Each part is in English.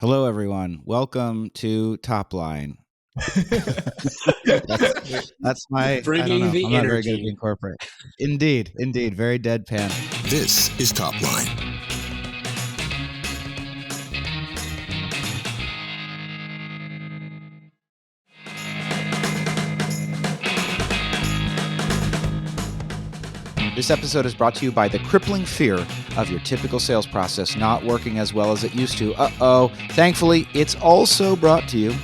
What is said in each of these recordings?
Hello, everyone. Welcome to Top Line. that's my. I don't Bringing know. the I'm not very good at energy. being corporate. Indeed, very deadpan. This is Top Line. This episode is brought to you by the crippling fear of your typical sales process not working as well as it used to. Thankfully, it's also brought to you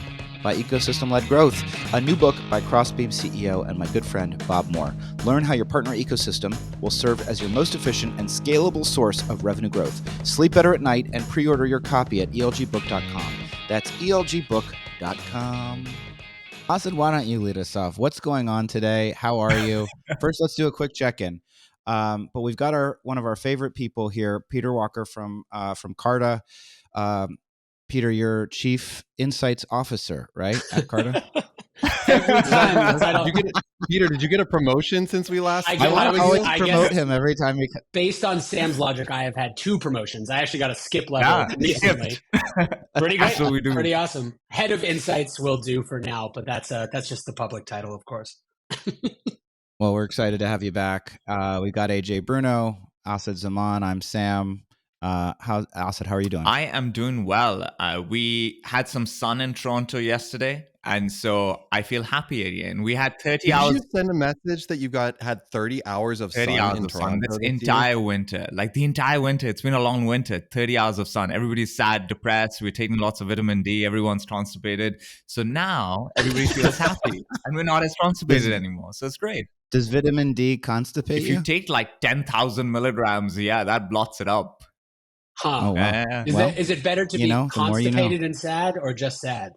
by Ecosystem-Led Growth, a new book by Crossbeam CEO and my good friend Bob Moore. Learn how your partner ecosystem will serve as your most efficient and scalable source of revenue growth. Sleep better at night and pre-order your copy at elgbook.com. That's elgbook.com. Austin, why don't you lead us off? What's going on today? How are you? First, let's do a quick check-in. But we've got one of our favorite people here, Peter Walker from Carta. Peter, you're Chief Insights Officer, right, at Carta? Every time. Peter, did you get a promotion since we last? I want to always promote him every time we. Based on Sam's logic, I have had 2 promotions. I actually got a skip level recently. Pretty great. Absolutely do. Pretty awesome. Head of Insights will do for now, but that's just the public title, of course. Well, we're excited to have you back. We've got AJ Bruno, Asad Zaman. I'm Sam. Asad, how are you doing? I am doing well. We had some sun in Toronto yesterday, and so I feel happy again. We had 30 hours. Did you send a message that you had 30 hours of 30 sun hours in of Toronto sun this entire winter. Like the entire winter. It's been a long winter. 30 hours of sun. Everybody's sad, depressed. We're taking lots of vitamin D. Everyone's constipated. So now everybody feels happy, and we're not as constipated anymore. So it's great. Does vitamin D constipate If you take like 10,000 milligrams, that blots it up. Huh. Oh, wow. Is it better to be constipated and sad or just sad?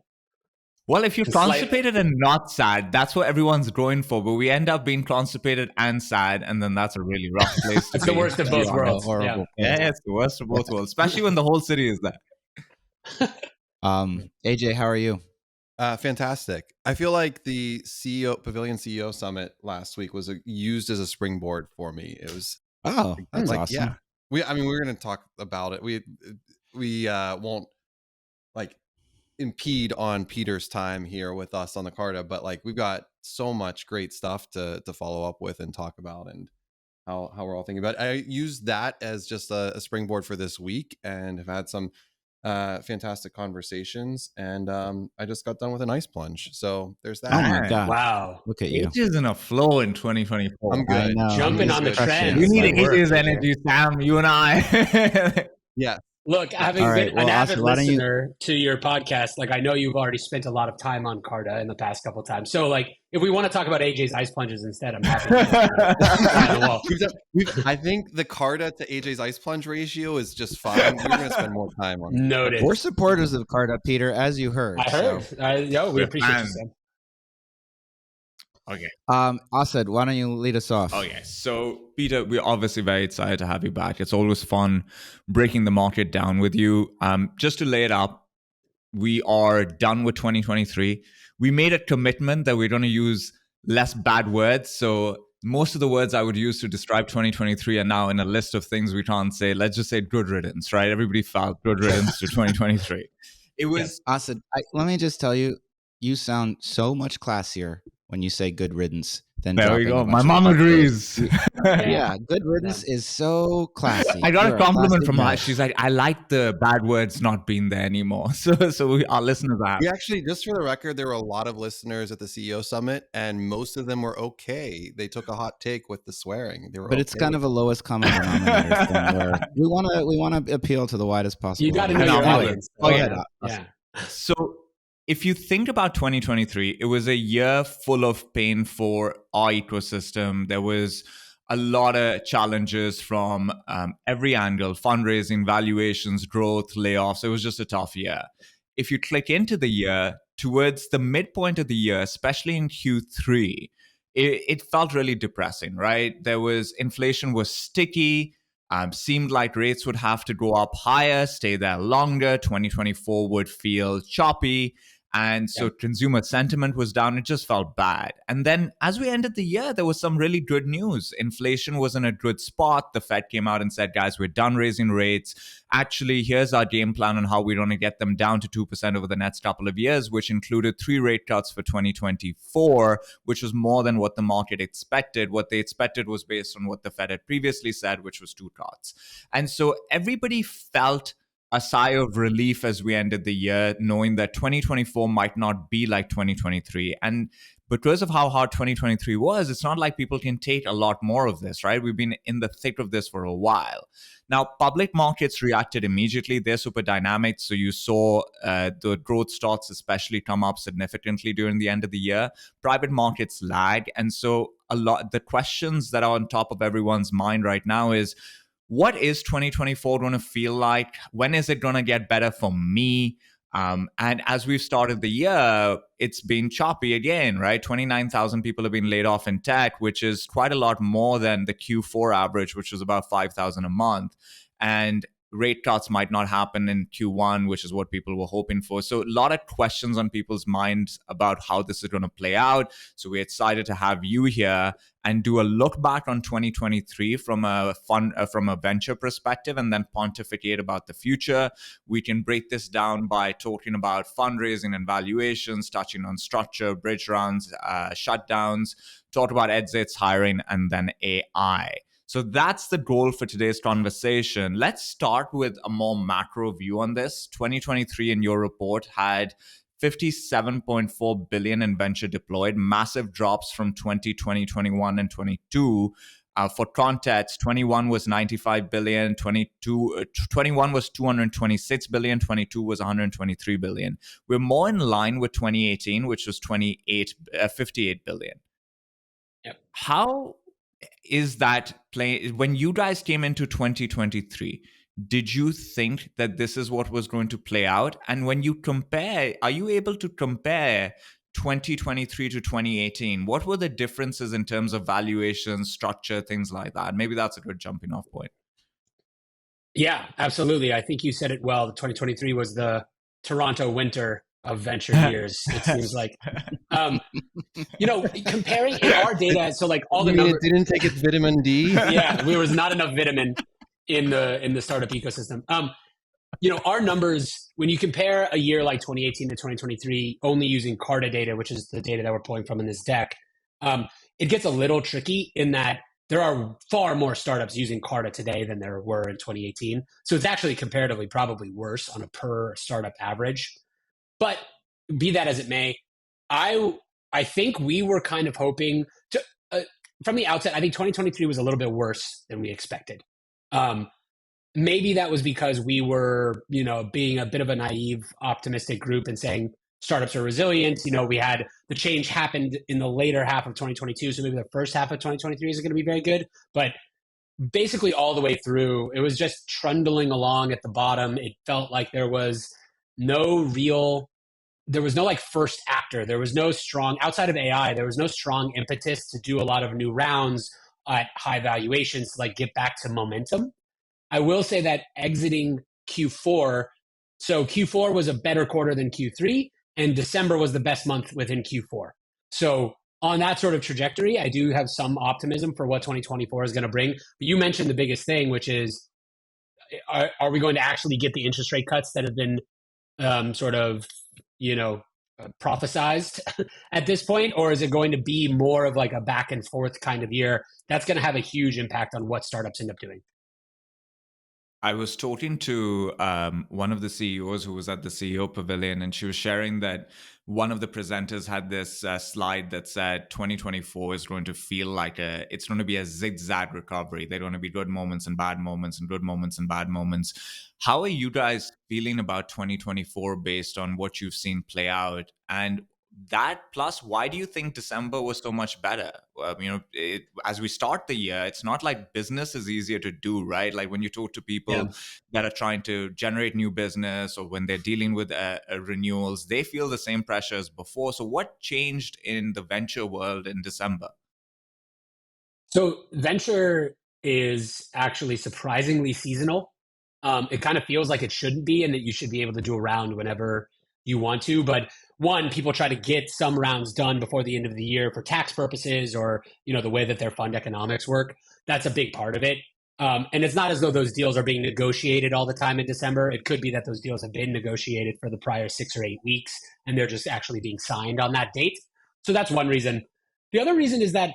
Well, if you're constipated and not sad, that's what everyone's going for. But we end up being constipated and sad, and then that's a really rough place to It's be. the worst of both worlds. Horrible. Yeah, it's the worst of both worlds, especially when the whole city is there. AJ, how are you? Fantastic. I feel like the Pavilion CEO Summit last week was used as a springboard for me. It was that's awesome. Yeah. We're going to talk about it. We won't impede on Peter's time here with us on the Carta, but we've got so much great stuff to follow up with and talk about, and how we're all thinking about it. I used that as just a springboard for this week, and have had some fantastic conversations, and I just got done with an ice plunge, so there's that. Oh my god! Wow, look at you. AJ's in a flow in 2024. I'm good. Jumping on the trend. You need AJ's energy, Sam. You and I. Yeah. Look, having been an avid listener to your podcast, I know you've already spent a lot of time on Carta in the past couple of times. So, if we want to talk about AJ's ice plunges instead, I'm happy to I think the Carta to AJ's ice plunge ratio is just fine. We're going to spend more time on it. Noted. We're supporters of Carta, Peter, as you heard. I heard. We appreciate you, Sam. Okay. Asad, why don't you lead us off? Okay. So, Peter, we're obviously very excited to have you back. It's always fun breaking the market down with you. Just to lay it up, we are done with 2023. We made a commitment that we're going to use less bad words. So most of the words I would use to describe 2023 are now in a list of things we can't say. Let's just say good riddance, right? Everybody felt good riddance to 2023. It was Asad. Let me just tell you, you sound so much classier when you say good riddance than there we go. My mom agrees. Yeah, good riddance is so classy. I got a compliment from her. She's like, I like the bad words not being there anymore. So our listeners are. We actually, just for the record, there were a lot of listeners at the CEO Summit, and most of them were okay. They took a hot take with the swearing. They were, but it's kind of a lowest common denominator thing where we want to appeal to the widest possible. You got to know your audience. Go ahead. Yeah. So, if you think about 2023, it was a year full of pain for our ecosystem. There was a lot of challenges from every angle: fundraising, valuations, growth, layoffs. It was just a tough year. If you click into the year, towards the midpoint of the year, especially in Q3, it felt really depressing, right? Inflation was sticky. Seemed like rates would have to go up higher, stay there longer. 2024 would feel choppy. And so consumer sentiment was down. It just felt bad. And then as we ended the year, there was some really good news. Inflation was in a good spot. The Fed came out and said, guys, we're done raising rates. Actually, here's our game plan on how we're going to get them down to 2% over the next couple of years, which included 3 rate cuts for 2024, which was more than what the market expected. What they expected was based on what the Fed had previously said, which was 2 cuts. And so everybody felt a sigh of relief as we ended the year, knowing that 2024 might not be like 2023. And because of how hard 2023 was, it's not like people can take a lot more of this, right? We've been in the thick of this for a while. Now, public markets reacted immediately. They're super dynamic. So you saw the growth stocks especially come up significantly during the end of the year. Private markets lag. And so the questions that are on top of everyone's mind right now is, what is 2024 going to feel like? When is it going to get better for me? And as we've started the year, it's been choppy again, right? 29,000 people have been laid off in tech, which is quite a lot more than the Q4 average, which was about 5,000 a month. And rate cuts might not happen in Q1, which is what people were hoping for. So a lot of questions on people's minds about how this is going to play out. So we're excited to have you here and do a look back on 2023 from a venture perspective, and then pontificate about the future. We can break this down by talking about fundraising and valuations, touching on structure, bridge rounds, shutdowns, talk about exits, hiring, and then AI. So that's the goal for today's conversation. Let's start with a more macro view on this. 2023 in your report had 57.4 billion in venture deployed, massive drops from 2020, 21, and 22. For context, 21 was 95 billion, 21 was 226 billion, 22 was 123 billion. We're more in line with 2018, which was 58 billion. Yep. How is that play? When you guys came into 2023, did you think that this is what was going to play out? And when you compare, are you able to compare 2023 to 2018? What were the differences in terms of valuation, structure, things like that? Maybe that's a good jumping off point. Yeah, absolutely. I think you said it well. 2023 was the Toronto winter of venture years, it seems like. Comparing in our data, so like all the numbers, it didn't take its vitamin D. Yeah, there was not enough vitamin in the startup ecosystem. Our numbers, when you compare a year like 2018 to 2023, only using Carta data, which is the data that we're pulling from in this deck, it gets a little tricky in that there are far more startups using Carta today than there were in 2018. So it's actually comparatively probably worse on a per startup average. But be that as it may, I think we were kind of hoping to, from the outset, I think 2023 was a little bit worse than we expected. Maybe that was because we were, being a bit of a naive, optimistic group and saying startups are resilient. We had the change happened in the later half of 2022. So maybe the first half of 2023 isn't going to be very good. But basically all the way through, it was just trundling along at the bottom. It felt like there was no like first actor. There was no strong, outside of AI, there was no strong impetus to do a lot of new rounds at high valuations to like get back to momentum. I will say that exiting Q4, so Q4 was a better quarter than Q3, and December was the best month within Q4. So on that sort of trajectory, I do have some optimism for what 2024 is going to bring. But you mentioned the biggest thing, which is, are we going to actually get the interest rate cuts that have been prophesized at this point, or is it going to be more of like a back and forth kind of year? That's going to have a huge impact on what startups end up doing. I was talking to one of the CEOs who was at the CEO Pavilion, and she was sharing that one of the presenters had this slide that said 2024 is going to feel like it's going to be a zigzag recovery. There are going to be good moments and bad moments and good moments and bad moments. How are you guys feeling about 2024 based on what you've seen play out? And that plus, why do you think December was so much better? As we start the year, it's not like business is easier to do, right? Like when you talk to people that are trying to generate new business, or when they're dealing with renewals, they feel the same pressure as before. So what changed in the venture world in December? So venture is actually surprisingly seasonal. It kind of feels like it shouldn't be, and that you should be able to do a round whenever you want to. But one, people try to get some rounds done before the end of the year for tax purposes, or the way that their fund economics work. That's a big part of it. And it's not as though those deals are being negotiated all the time in December. It could be that those deals have been negotiated for the prior 6 or 8 weeks, and they're just actually being signed on that date. So that's one reason. The other reason is that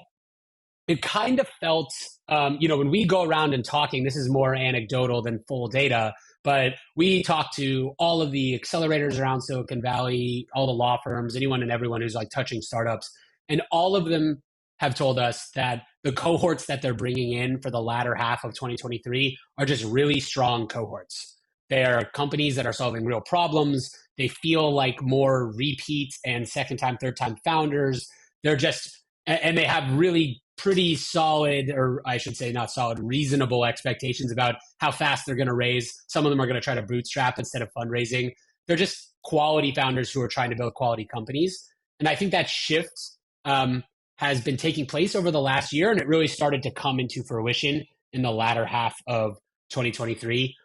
it kind of felt, when we go around and talking, this is more anecdotal than full data, but we talk to all of the accelerators around Silicon Valley, all the law firms, anyone and everyone who's like touching startups. And all of them have told us that the cohorts that they're bringing in for the latter half of 2023 are just really strong cohorts. They are companies that are solving real problems. They feel like more repeat and second time, third time founders. And they have really pretty solid, or I should say not solid, reasonable expectations about how fast they're going to raise. Some of them are going to try to bootstrap instead of fundraising. They're just quality founders who are trying to build quality companies. And I think that shift has been taking place over the last year, and it really started to come into fruition in the latter half of 2023.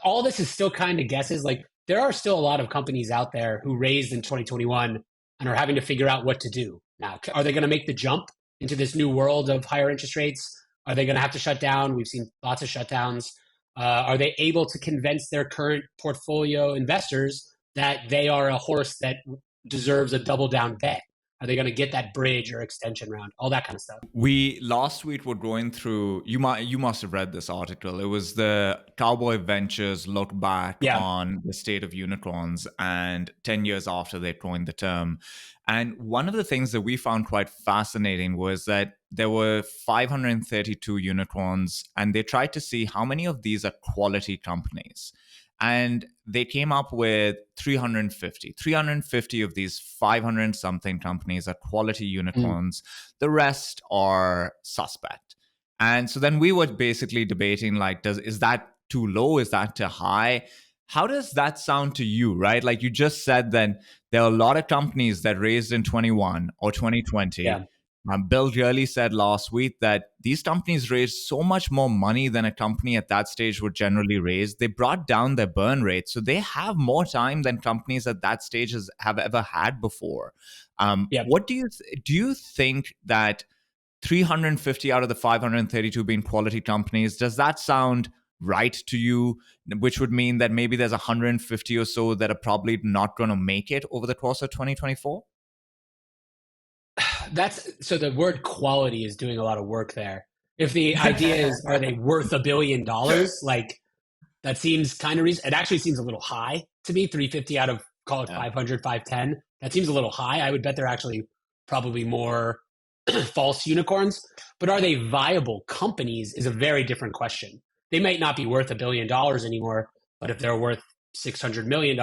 All this is still kind of guesses. Like, there are still a lot of companies out there who raised in 2021 and are having to figure out what to do. Now, are they going to make the jump into this new world of higher interest rates? Are they going to have to shut down? We've seen lots of shutdowns. Are they able to convince their current portfolio investors that they are a horse that deserves a double down bet? Are they going to get that bridge or extension round? All that kind of stuff. We last week were going through. You must have read this article. It was the Cowboy Ventures look back on the state of unicorns and 10 years after they coined the term. And one of the things that we found quite fascinating was that there were 532 unicorns, and they tried to see how many of these are quality companies. And they came up with 350 of these 500 something companies are quality unicorns. The rest are suspect. And so then we were basically debating, like, is that too low? Is that too high? How does that sound to you, right? Like, you just said that there are a lot of companies that raised in 21 or 2020. Yeah. Bill really said last week that these companies raised so much more money than a company at that stage would generally raise. They brought down their burn rate. So they have more time than companies at that stage have ever had before. What do you think that 350 out of the 532 being quality companies, does that sound right to you? Which would mean that maybe there's 150 or so that are probably not going to make it over the course of 2024? So the word quality is doing a lot of work there. If the idea is, are they worth $1 billion? Like, that seems kind of reasonable. It actually seems a little high to me. 350 out of, call it 500, 510. That seems a little high. I would bet they're actually probably more false unicorns. But are they viable companies is a very different question. They might not be worth $1 billion anymore, but if they're worth $600 million,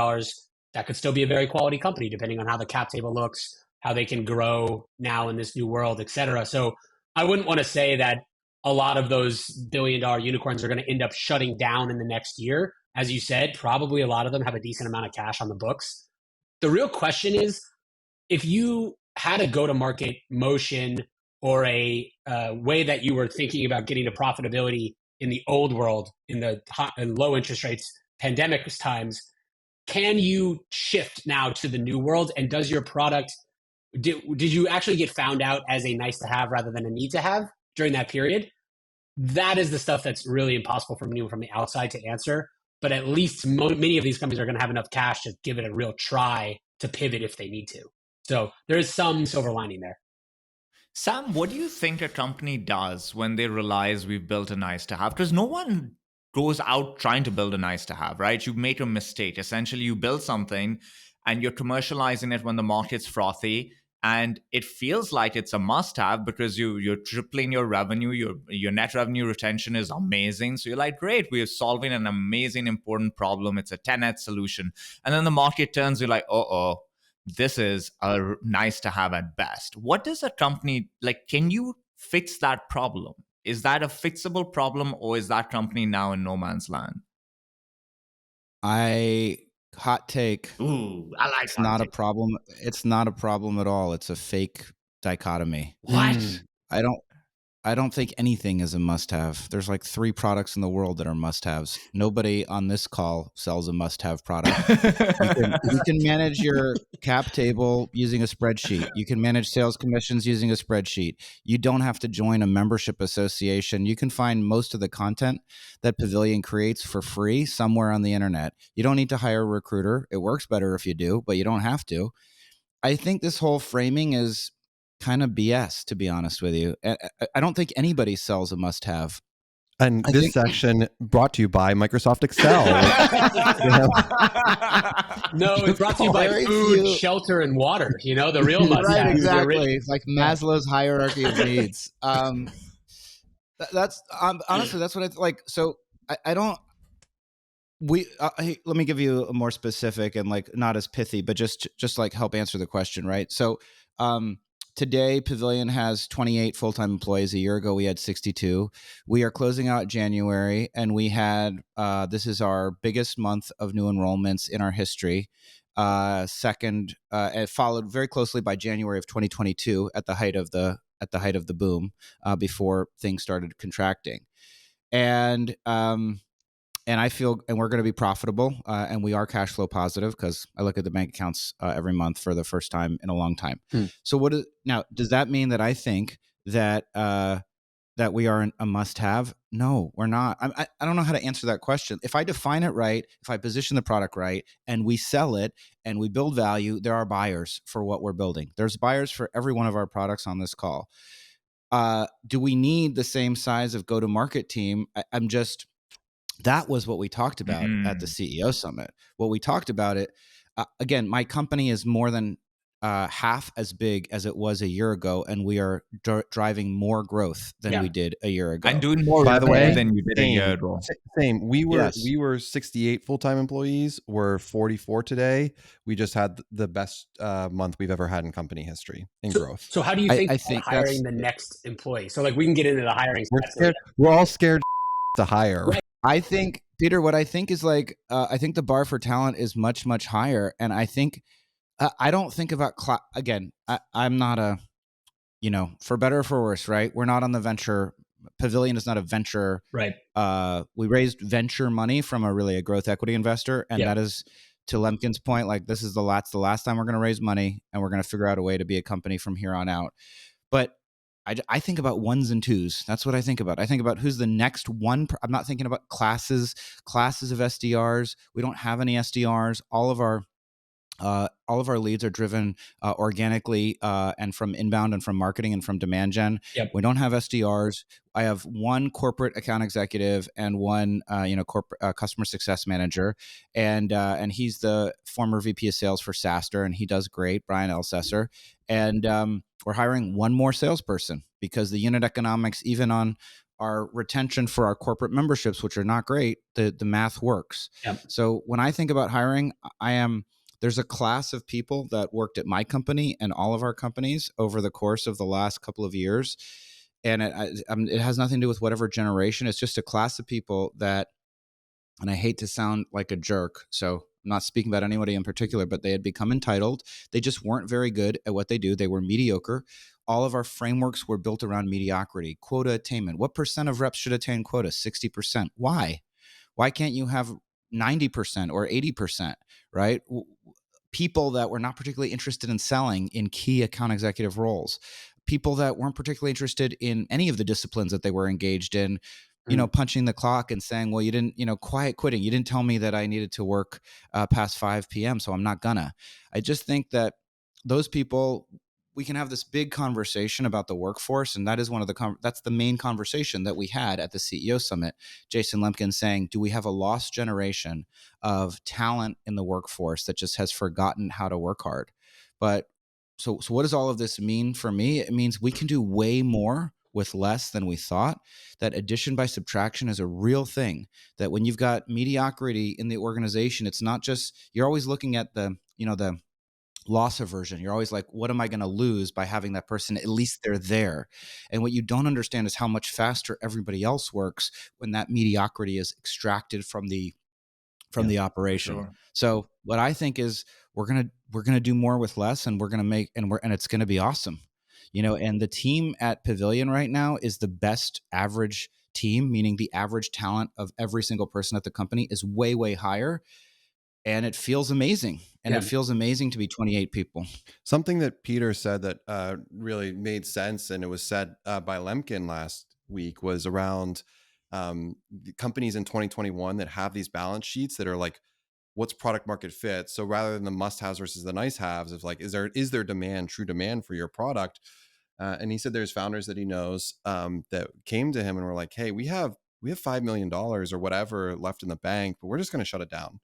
that could still be a very quality company, depending on how the cap table looks, how they can grow now in this new world, et cetera. So I wouldn't want to say that a lot of those $1 billion unicorns are going to end up shutting down in the next year. As you said, probably a lot of them have a decent amount of cash on the books. The real question is, if you had a go-to-market motion or a way that you were thinking about getting to profitability in the old world, in the low interest rates, pandemic times, can you shift now to the new world? And does your product, did you actually get found out as a nice to have rather than a need to have during that period? That is the stuff that's really impossible for anyone from the outside to answer. But at least many of these companies are going to have enough cash to give it a real try to pivot if they need to. So there is some silver lining there. Sam, what do you think a company does when they realize we've built a nice to have? Because no one goes out trying to build a nice to have, right? You make a mistake. Essentially, you build something and you're commercializing it when the market's frothy. And it feels like it's a must-have because you're tripling your revenue. Your net revenue retention is amazing. So you're like, great, we're solving an amazing, important problem. It's a 10x solution. And then the market turns, you're like, this is a nice to have at best. What does a company, like, can you fix that problem? Is that a fixable problem, or is that company now in no man's land? Hot take. Ooh, I like it's not a problem. It's not a problem at all. It's a fake dichotomy. What? I don't think anything is a must-have. There's like 3 products in the world that are must-haves. Nobody on this call sells a must-have product. You can manage your cap table using a spreadsheet. You can manage sales commissions using a spreadsheet. You don't have to join a membership association. You can find most of the content that Pavilion creates for free somewhere on the internet. You don't need to hire a recruiter. It works better if you do, but you don't have to. I think this whole framing is kind of BS, to be honest with you. I don't think anybody sells a must-have. And this section brought to you by Microsoft Excel. No, it's brought to you by food, shelter, and water. You know, the real must-have. Right, exactly. It's like Maslow's hierarchy of needs. That's honestly, that's what I like. So I don't. Hey, let me give you a more specific and like not as pithy, but just like help answer the question, right? So today Pavilion has 28 full-time employees. A year ago we had 62. We are closing out January, and we had this is our biggest month of new enrollments in our history. Second, and followed very closely by January of 2022 at the height of the boom, before things started contracting. And I feel, and we're going to be profitable, and we are cash flow positive because I look at the bank accounts every month for the first time in a long time. So now, does that mean that I think that that we are a must-have? No, we're not. I don't know how to answer that question. If I define it right, if I position the product right, and we sell it and we build value, there are buyers for what we're building. There's buyers for every one of our products on this call. Do we need the same size of go-to-market team? That was what we talked about at the CEO Summit. What we talked about again, my company is more than half as big as it was a year ago, and we are driving more growth than we did a year ago. And doing more by the way than you did a year ago. Same. We were 68 full-time employees. We're 44 today. We just had the best month we've ever had in company history in growth. So how do you think about hiring the next employee? So like we can get into the hiring. We're all scared to hire. Right. I think, Peter, what I think is like, I think the bar for talent is much, much higher. And I think, I don't think about, again, I'm not a, for better or for worse, right? We're not on the venture. Pavilion is not a venture. Right. We raised venture money from a growth equity investor. And that is, to Lemkin's point, like this is the last time we're going to raise money, and we're going to figure out a way to be a company from here on out. But I think about ones and twos. That's what I think about. I think about who's the next one. I'm not thinking about classes of SDRs. We don't have any SDRs. All of our leads are driven organically and from inbound and from marketing and from demand gen. We don't have SDRs. I have one corporate account executive and one corporate customer success manager, and he's the former VP of sales for SaaStr, and he does great, Brian Elsesser. And we're hiring one more salesperson because the unit economics, even on our retention for our corporate memberships, which are not great, the math works. So when I think about hiring, there's a class of people that worked at my company and all of our companies over the course of the last couple of years. And it has nothing to do with whatever generation. It's just a class of people that, and I hate to sound like a jerk, so I'm not speaking about anybody in particular, but they had become entitled. They just weren't very good at what they do. They were mediocre. All of our frameworks were built around mediocrity. Quota attainment. What percent of reps should attain quota? 60%. Why? Why can't you have 90% or 80%, right? People that were not particularly interested in selling in key account executive roles. People that weren't particularly interested in any of the disciplines that they were engaged in, punching the clock and saying, well, you didn't, quiet quitting. You didn't tell me that I needed to work past 5 p.m., so I'm not gonna. I just think that those people, we can have this big conversation about the workforce, and that is that's the main conversation that we had at the CEO Summit. Jason Lemkin saying, do we have a lost generation of talent in the workforce that just has forgotten how to work hard? But so what does all of this mean for me? It means we can do way more with less than we thought. That addition by subtraction is a real thing. That when you've got mediocrity in the organization, it's not just, you're always looking at the loss aversion. You're always like, what am I going to lose by having that person? At least they're there. And what you don't understand is how much faster everybody else works when that mediocrity is extracted from the operation. Sure. So what I think is we're going to do more with less, and we're going to make, and it's going to be awesome. And the team at Pavilion right now is the best average team, meaning the average talent of every single person at the company is way, way higher. And it feels amazing. And it feels amazing to be 28 people. Something that Peter said that really made sense, and it was said by Lemkin last week, was around the companies in 2021 that have these balance sheets that are like, what's product market fit? So rather than the must-haves versus the nice-haves, of like, is there demand, true demand for your product? And he said there's founders that he knows that came to him and were like, hey, we have $5 million or whatever left in the bank, but we're just going to shut it down.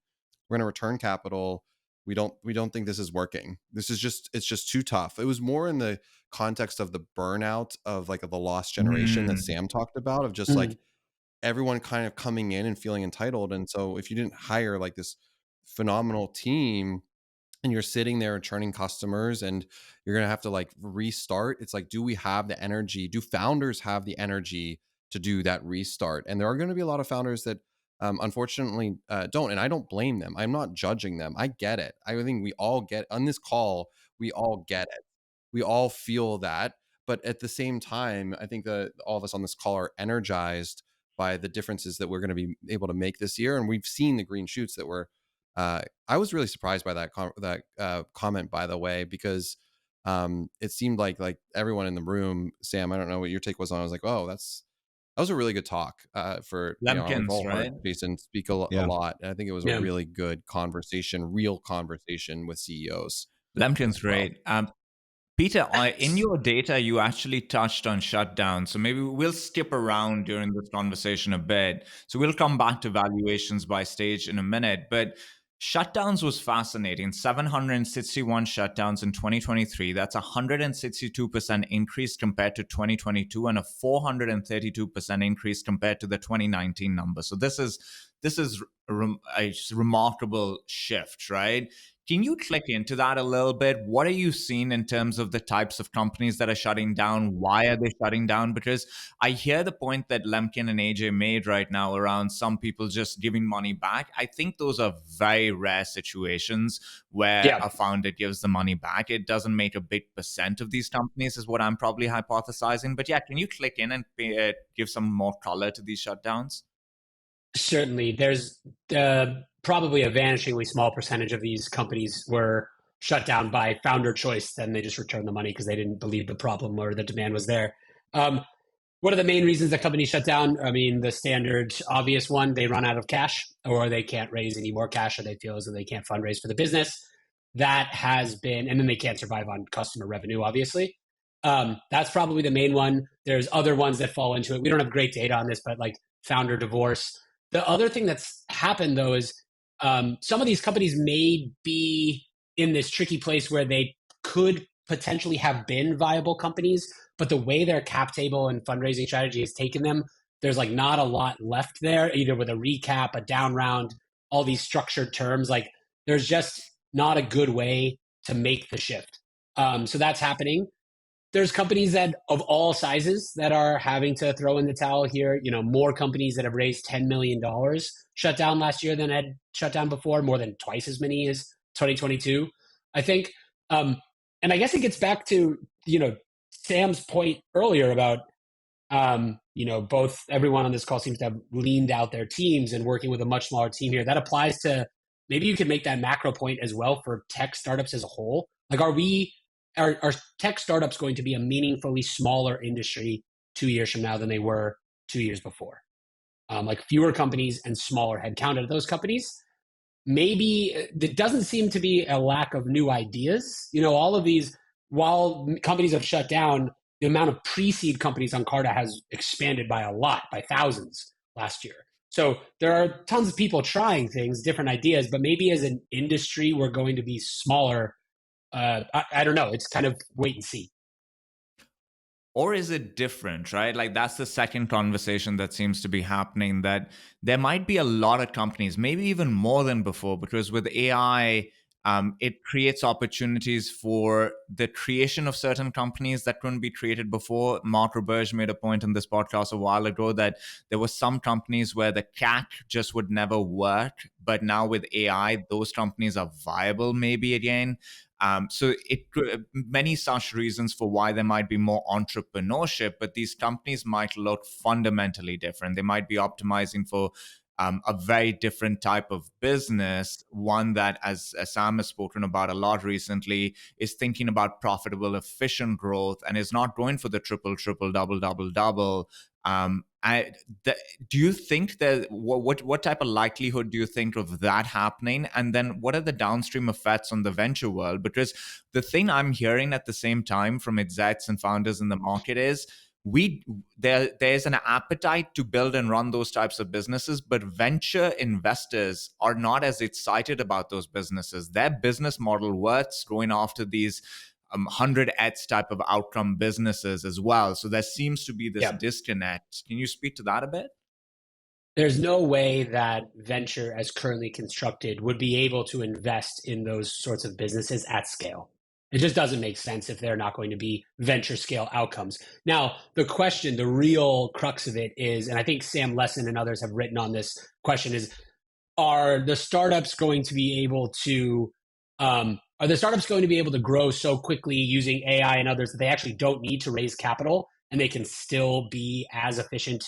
We're going to return capital. We don't think this is working. It's just too tough. It was more in the context of the burnout of like the lost generation that Sam talked about, of just like everyone kind of coming in and feeling entitled. And so if you didn't hire like this phenomenal team and you're sitting there churning customers and you're going to have to like restart, it's like, do we have the energy? Do founders have the energy to do that restart? And there are going to be a lot of founders that unfortunately don't. And I don't blame them. I'm not judging them. I get it. I think we all get on this call. We all get it. We all feel that. But at the same time, I think that all of us on this call are energized by the differences that we're going to be able to make this year. And we've seen the green shoots that we're I was really surprised by that comment, by the way, because it seemed like everyone in the room, Sam, I don't know what your take was on. I was like, oh, that was a really good talk for Lemkins, right? Jason speak a lot. And I think it was a really good conversation, real conversation with CEOs. Lemkins, great. Peter, in your data, you actually touched on shutdowns. So maybe we'll skip around during this conversation a bit. So we'll come back to valuations by stage in a minute. But shutdowns was fascinating. 761 shutdowns in 2023. That's a 162% increase compared to 2022 and a 432% increase compared to the 2019 number. So this is a remarkable shift, right? Can you click into that a little bit? What are you seeing in terms of the types of companies that are shutting down? Why are they shutting down? Because I hear the point that Lemkin and AJ made right now around some people just giving money back. I think those are very rare situations where a founder gives the money back. It doesn't make a big percent of these companies is what I'm probably hypothesizing. But yeah, can you click in and give some more color to these shutdowns? Certainly. There's probably a vanishingly small percentage of these companies were shut down by founder choice. Then they just returned the money because they didn't believe the problem or the demand was there. What are the main reasons that companies shut down? I mean, the standard obvious one, they run out of cash or they can't raise any more cash or they feel as though they can't fundraise for the business. That has been, and then they can't survive on customer revenue, obviously. That's probably the main one. There's other ones that fall into it. We don't have great data on this, but like founder divorce. The other thing that's happened, though, is some of these companies may be in this tricky place where they could potentially have been viable companies, but the way their cap table and fundraising strategy has taken them, there's like not a lot left there, either with a recap, a down round, all these structured terms. Like there's just not a good way to make the shift. So that's happening. There's companies that of all sizes that are having to throw in the towel here. More companies that have raised $10 million shut down last year than had shut down before, more than twice as many as 2022, I think. And I guess it gets back to, Sam's point earlier about, both everyone on this call seems to have leaned out their teams and working with a much smaller team here. That applies to, maybe you could make that macro point as well for tech startups as a whole. Like, are tech startups going to be a meaningfully smaller industry 2 years from now than they were 2 years before? Like fewer companies and smaller headcount at those companies. Maybe it doesn't seem to be a lack of new ideas. All of these, while companies have shut down, the amount of pre-seed companies on Carta has expanded by a lot, by thousands last year. So there are tons of people trying things, different ideas, but maybe as an industry, we're going to be smaller. I don't know. It's kind of wait and see. Or is it different, right? Like that's the second conversation that seems to be happening, that there might be a lot of companies, maybe even more than before, because with AI, it creates opportunities for the creation of certain companies that couldn't be created before. Mark Roberge made a point in this podcast a while ago that there were some companies where the CAC just would never work, but now with AI, those companies are viable maybe again. So many such reasons for why there might be more entrepreneurship, but these companies might look fundamentally different. They might be optimizing for a very different type of business, one that, as Sam has spoken about a lot recently, is thinking about profitable, efficient growth and is not going for the triple, double, double, double. Do you think that what type of likelihood do you think of that happening? And then what are the downstream effects on the venture world? Because the thing I'm hearing at the same time from execs and founders in the market is there's an appetite to build and run those types of businesses, but venture investors are not as excited about those businesses. Their business model works going after these 100x type of outcome businesses as well. So there seems to be this disconnect. Can you speak to that a bit? There's no way that venture as currently constructed would be able to invest in those sorts of businesses at scale. It just doesn't make sense if they're not going to be venture scale outcomes. Now, the question, the real crux of it is, and I think Sam Lessin and others have written on this question, is are the startups going to be able to grow so quickly using AI and others that they actually don't need to raise capital and they can still be as efficient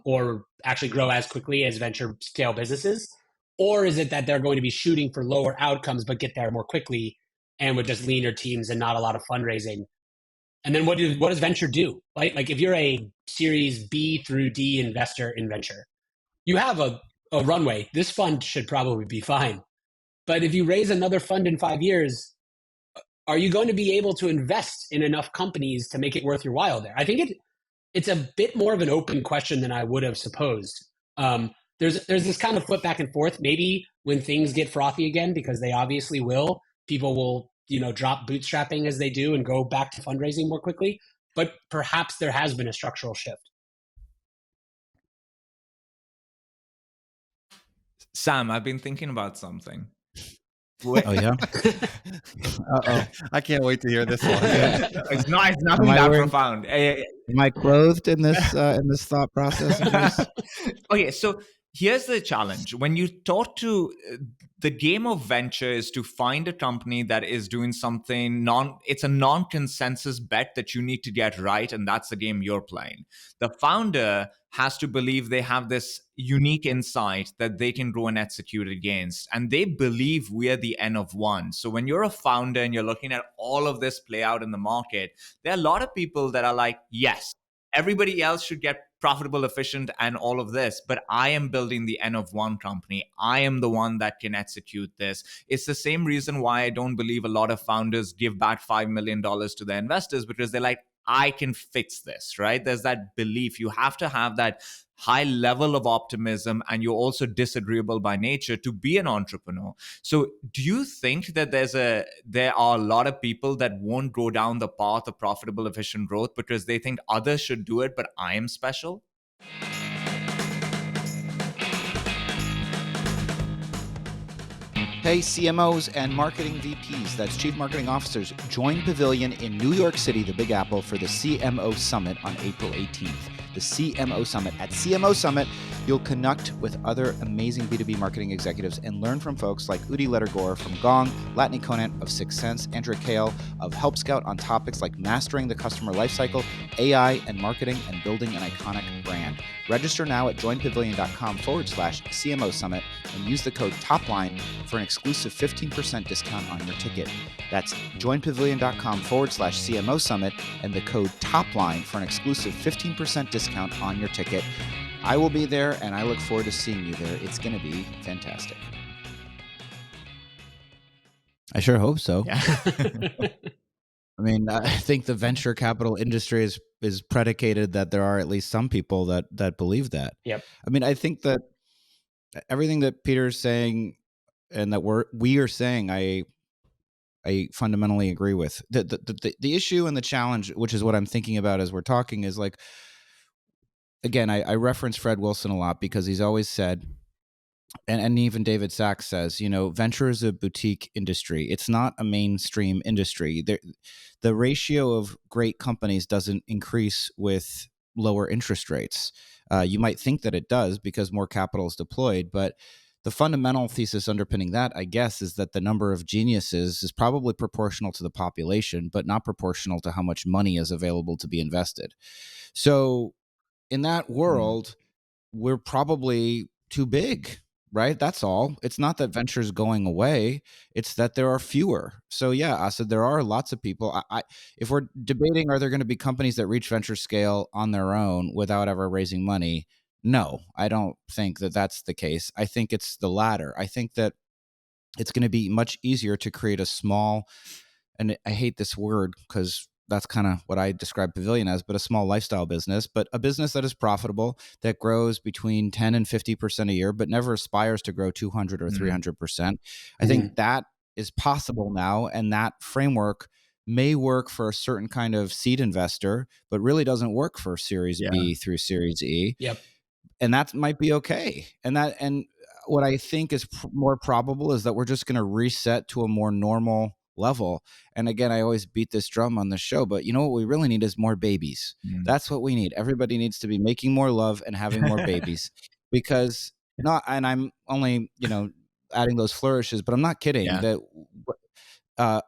or actually grow as quickly as venture scale businesses? Or is it that they're going to be shooting for lower outcomes but get there more quickly and with just leaner teams and not a lot of fundraising? And then what does venture do? Like if you're a Series B through D investor in venture, you have a runway. This fund should probably be fine. But if you raise another fund in 5 years, are you going to be able to invest in enough companies to make it worth your while there? I think it's a bit more of an open question than I would have supposed. There's this kind of flip back and forth. Maybe when things get frothy again, because they obviously will, people will drop bootstrapping as they do and go back to fundraising more quickly. But perhaps there has been a structural shift. Sam, I've been thinking about something. Oh yeah. Uh-oh. I can't wait to hear this one. It's nothing that profound. Am I clothed in this thought process? Okay, so here's the challenge. When you talk to the game of venture is to find a company that is doing something it's a non-consensus bet that you need to get right, and that's the game you're playing. The founder has to believe they have this unique insight that they can grow and execute against, and they believe we are the N of one. So when you're a founder and you're looking at all of this play out in the market, there are a lot of people that are like, yes, everybody else should get profitable, efficient, and all of this. But I am building the N of one company. I am the one that can execute this. It's the same reason why I don't believe a lot of founders give back $5 million to their investors, because they're like, I can fix this, right? There's that belief. You have to have that high level of optimism, and you're also disagreeable by nature to be an entrepreneur. So do you think that there are a lot of people that won't go down the path of profitable, efficient growth because they think others should do it, but I am special? Hey, CMOs and marketing VPs, that's Chief Marketing Officers, join Pavilion in New York City, the Big Apple, for the CMO Summit on April 18th. The CMO Summit. At CMO Summit, you'll connect with other amazing B2B marketing executives and learn from folks like Udi Ledergor from Gong, Latny Conant of Sixth Sense, Andrea Kale of Help Scout on topics like mastering the customer lifecycle, AI and marketing, and building an iconic brand. Register now at joinpavilion.com/CMO Summit and use the code TOPLINE for an exclusive 15% discount on your ticket. That's joinpavilion.com/CMO Summit and the code TOPLINE for an exclusive 15% discount on your ticket. I will be there, and I look forward to seeing you there. It's going to be fantastic. I sure hope so. Yeah. I mean, I think the venture capital industry is predicated that there are at least some people that believe that. Yep. I mean, I think that everything that Peter's saying and that we are saying, I fundamentally agree with. The issue and the challenge, which is what I'm thinking about as we're talking, is like, again, I reference Fred Wilson a lot because he's always said, and even David Sachs says, venture is a boutique industry. It's not a mainstream industry. The ratio of great companies doesn't increase with lower interest rates. You might think that it does because more capital is deployed, but the fundamental thesis underpinning that, I guess, is that the number of geniuses is probably proportional to the population, but not proportional to how much money is available to be invested. So in that world, we're probably too big, right? That's all. It's not that venture's going away. It's that there are fewer. So yeah, Asad, there are lots of people. If we're debating, are there going to be companies that reach venture scale on their own without ever raising money? No, I don't think that that's the case. I think it's the latter. I think that it's going to be much easier to create a small, and I hate this word because that's kind of what I describe Pavilion as, but a small lifestyle business, but a business that is profitable, that grows between 10 and 50% a year, but never aspires to grow 200 or 300%. I think that is possible now. And that framework may work for a certain kind of seed investor, but really doesn't work for Series B through Series E. Yep. And that might be okay. And what I think is more probable is that we're just going to reset to a more normal level. And again, I always beat this drum on the show, but you know what we really need is more babies. That's what we need. Everybody needs to be making more love and having more babies, because and I'm only, adding those flourishes, but I'm not kidding that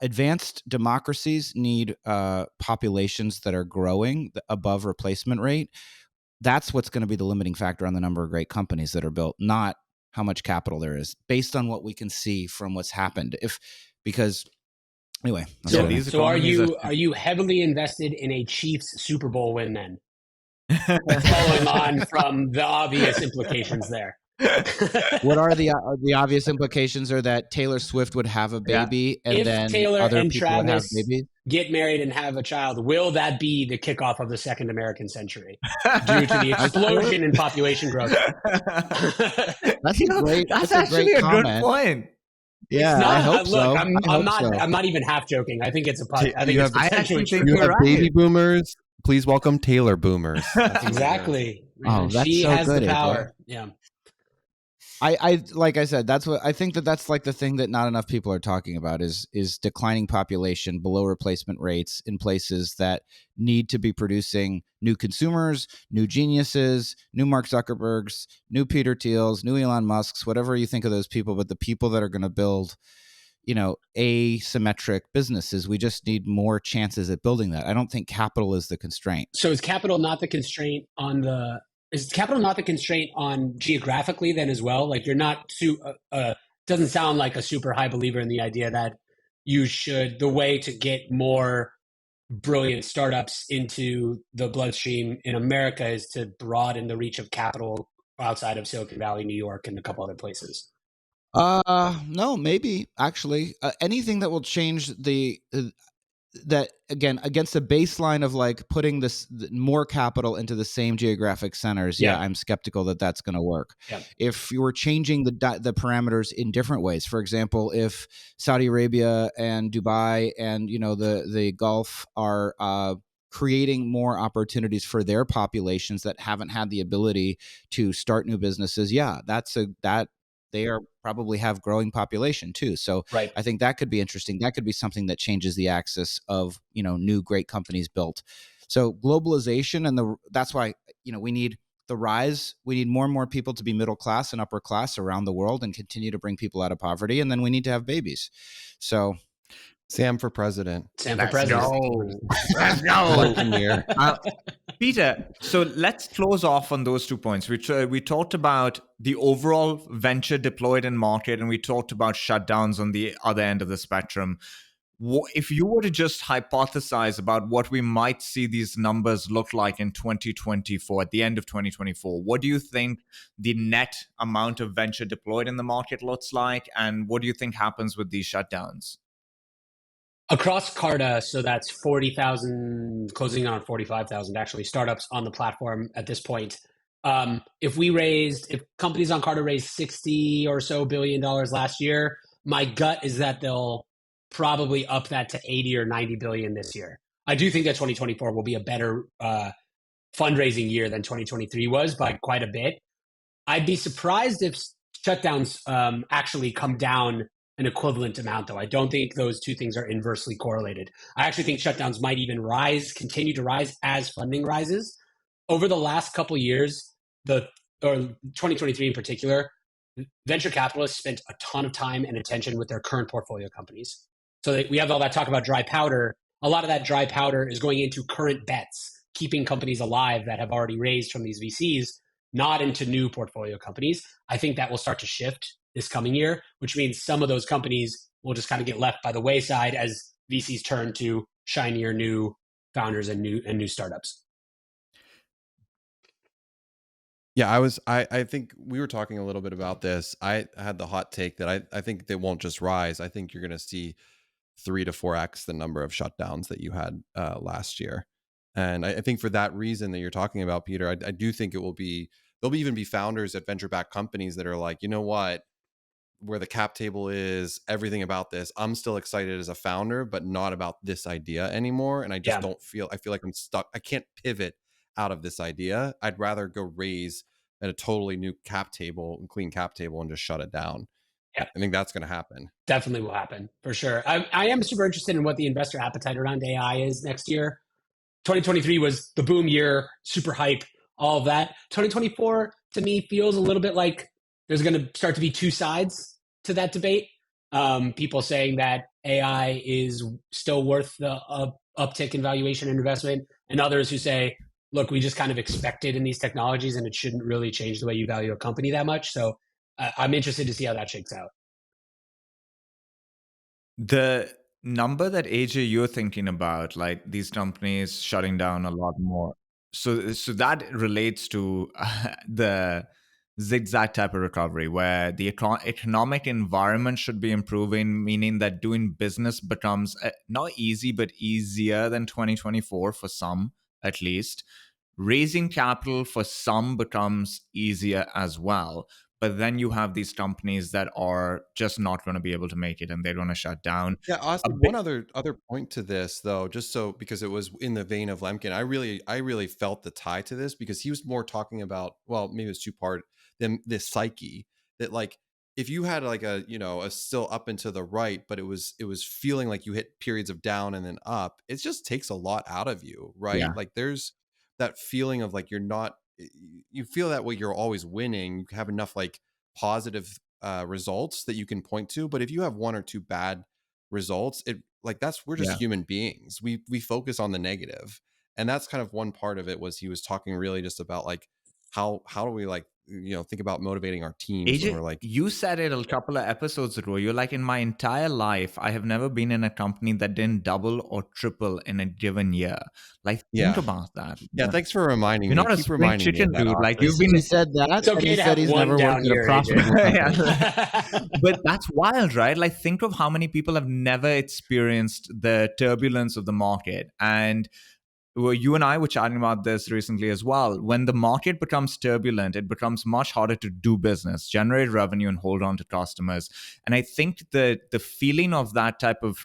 advanced democracies need populations that are growing above replacement rate. That's what's going to be the limiting factor on the number of great companies that are built, not how much capital there is, based on what we can see from what's happened. Anyway, so are you heavily invested in a Chiefs Super Bowl win then? Following on from the obvious implications there. What are the obvious implications? Are that Taylor Swift would have a baby, and if then Taylor other and people Travis would have babies? Get married and have a child, will that be the kickoff of the second American century due to the explosion in population growth? That's actually a good point. Yeah, I hope so. I'm not even half joking. I think it's potentially true. You have baby boomers. Please welcome Taylor boomers. Exactly. That's she so has good, the power. AJ. Yeah. I like I said, that's what I think that's like the thing that not enough people are talking about is declining population below replacement rates in places that need to be producing new consumers, new geniuses, new Mark Zuckerbergs, new Peter Thiels, new Elon Musks, whatever you think of those people, but the people that are going to build, asymmetric businesses. We just need more chances at building that. I don't think capital is the constraint. So is capital not the constraint on geographically then as well? Like, you're not doesn't sound like a super high believer in the idea that the way to get more brilliant startups into the bloodstream in America is to broaden the reach of capital outside of Silicon Valley, New York, and a couple other places. No, maybe actually anything that will change that again against a baseline of like putting more capital into the same geographic centers. I'm skeptical that that's going to work. If you were changing the parameters in different ways, for example, if Saudi Arabia and Dubai and the Gulf are creating more opportunities for their populations that haven't had the ability to start new businesses, they probably have growing population too. So I think that could be interesting. That could be something that changes the axis of, new great companies built. So globalization, and that's why, we need the rise. We need more and more people to be middle class and upper class around the world and continue to bring people out of poverty. And then we need to have babies. So Sam for president. Let's go. Peter, so let's close off on those 2 points. We talked about the overall venture deployed in market, and we talked about shutdowns on the other end of the spectrum. If you were to just hypothesize about what we might see these numbers look like in 2024, at the end of 2024, what do you think the net amount of venture deployed in the market looks like? And what do you think happens with these shutdowns? Across Carta, so that's 40,000, closing on 45,000 actually, startups on the platform at this point. If companies on Carta raised $60 or so billion last year, my gut is that they'll probably up that to 80 or 90 billion this year. I do think that 2024 will be a better fundraising year than 2023 was by quite a bit. I'd be surprised if shutdowns actually come down an equivalent amount, though. I don't think those two things are inversely correlated. I actually think shutdowns might even continue to rise as funding rises. Over the last couple years, or 2023 in particular, venture capitalists spent a ton of time and attention with their current portfolio companies. So we have all that talk about dry powder. A lot of that dry powder is going into current bets, keeping companies alive that have already raised from these VCs, not into new portfolio companies. I think that will start to shift this coming year, which means some of those companies will just kind of get left by the wayside as VCs turn to shinier new founders and new startups. Yeah, I think we were talking a little bit about this. I had the hot take that I think they won't just rise. I think you're going to see 3 to 4x the number of shutdowns that you had last year. And I think for that reason that you're talking about, Peter, I do think there'll even be founders at venture-backed companies that are like, you know what, where the cap table is, everything about this, I'm still excited as a founder, but not about this idea anymore. And I just I feel like I'm stuck. I can't pivot out of this idea. I'd rather go raise at a totally new cap table and clean cap table and just shut it down. Yeah. I think that's going to happen. Definitely will happen for sure. I am super interested in what the investor appetite around AI is next year. 2023 was the boom year, super hype, all of that. 2024 to me feels a little bit like there's going to start to be two sides to that debate. People saying that AI is still worth the uptick in valuation and investment, and others who say, look, we just kind of expect it in these technologies and it shouldn't really change the way you value a company that much. So I'm interested to see how that shakes out. The number that AJ you're thinking about, like these companies shutting down a lot more. So that relates to the zigzag type of recovery where the economic environment should be improving, meaning that doing business becomes not easy, but easier than 2024 for some, at least. Raising capital for some becomes easier as well. But then you have these companies that are just not going to be able to make it and they're going to shut down. Yeah, Austin, one other point to this though, just so because it was in the vein of Lemkin, I really felt the tie to this because he was more talking about, well, maybe it's two-part, than this psyche that like if you had like a still up and to the right, but it was feeling like you hit periods of down and then up, it just takes a lot out of you, right? Yeah. Like there's that feeling of like you feel that way you're always winning, you have enough like positive results that you can point to, but if you have one or two bad results, we're just human beings. We focus on the negative, and that's kind of one part of it. Was he was talking really just about like how do we like think about motivating our teams AJ, when we're like, you said it a couple of episodes ago. You're like, in my entire life, I have never been in a company that didn't double or triple in a given year. Like, think about that. Yeah, thanks for reminding You're me. not a spring chicken, dude. Like you've been. He said that. It's okay he to said have he's one never down worked at a year, profitable AJ. But that's wild, right? Like, think of how many people have never experienced the turbulence of the market. And you and I were chatting about this recently as well. When the market becomes turbulent, it becomes much harder to do business, generate revenue, and hold on to customers. And I think the feeling of that type of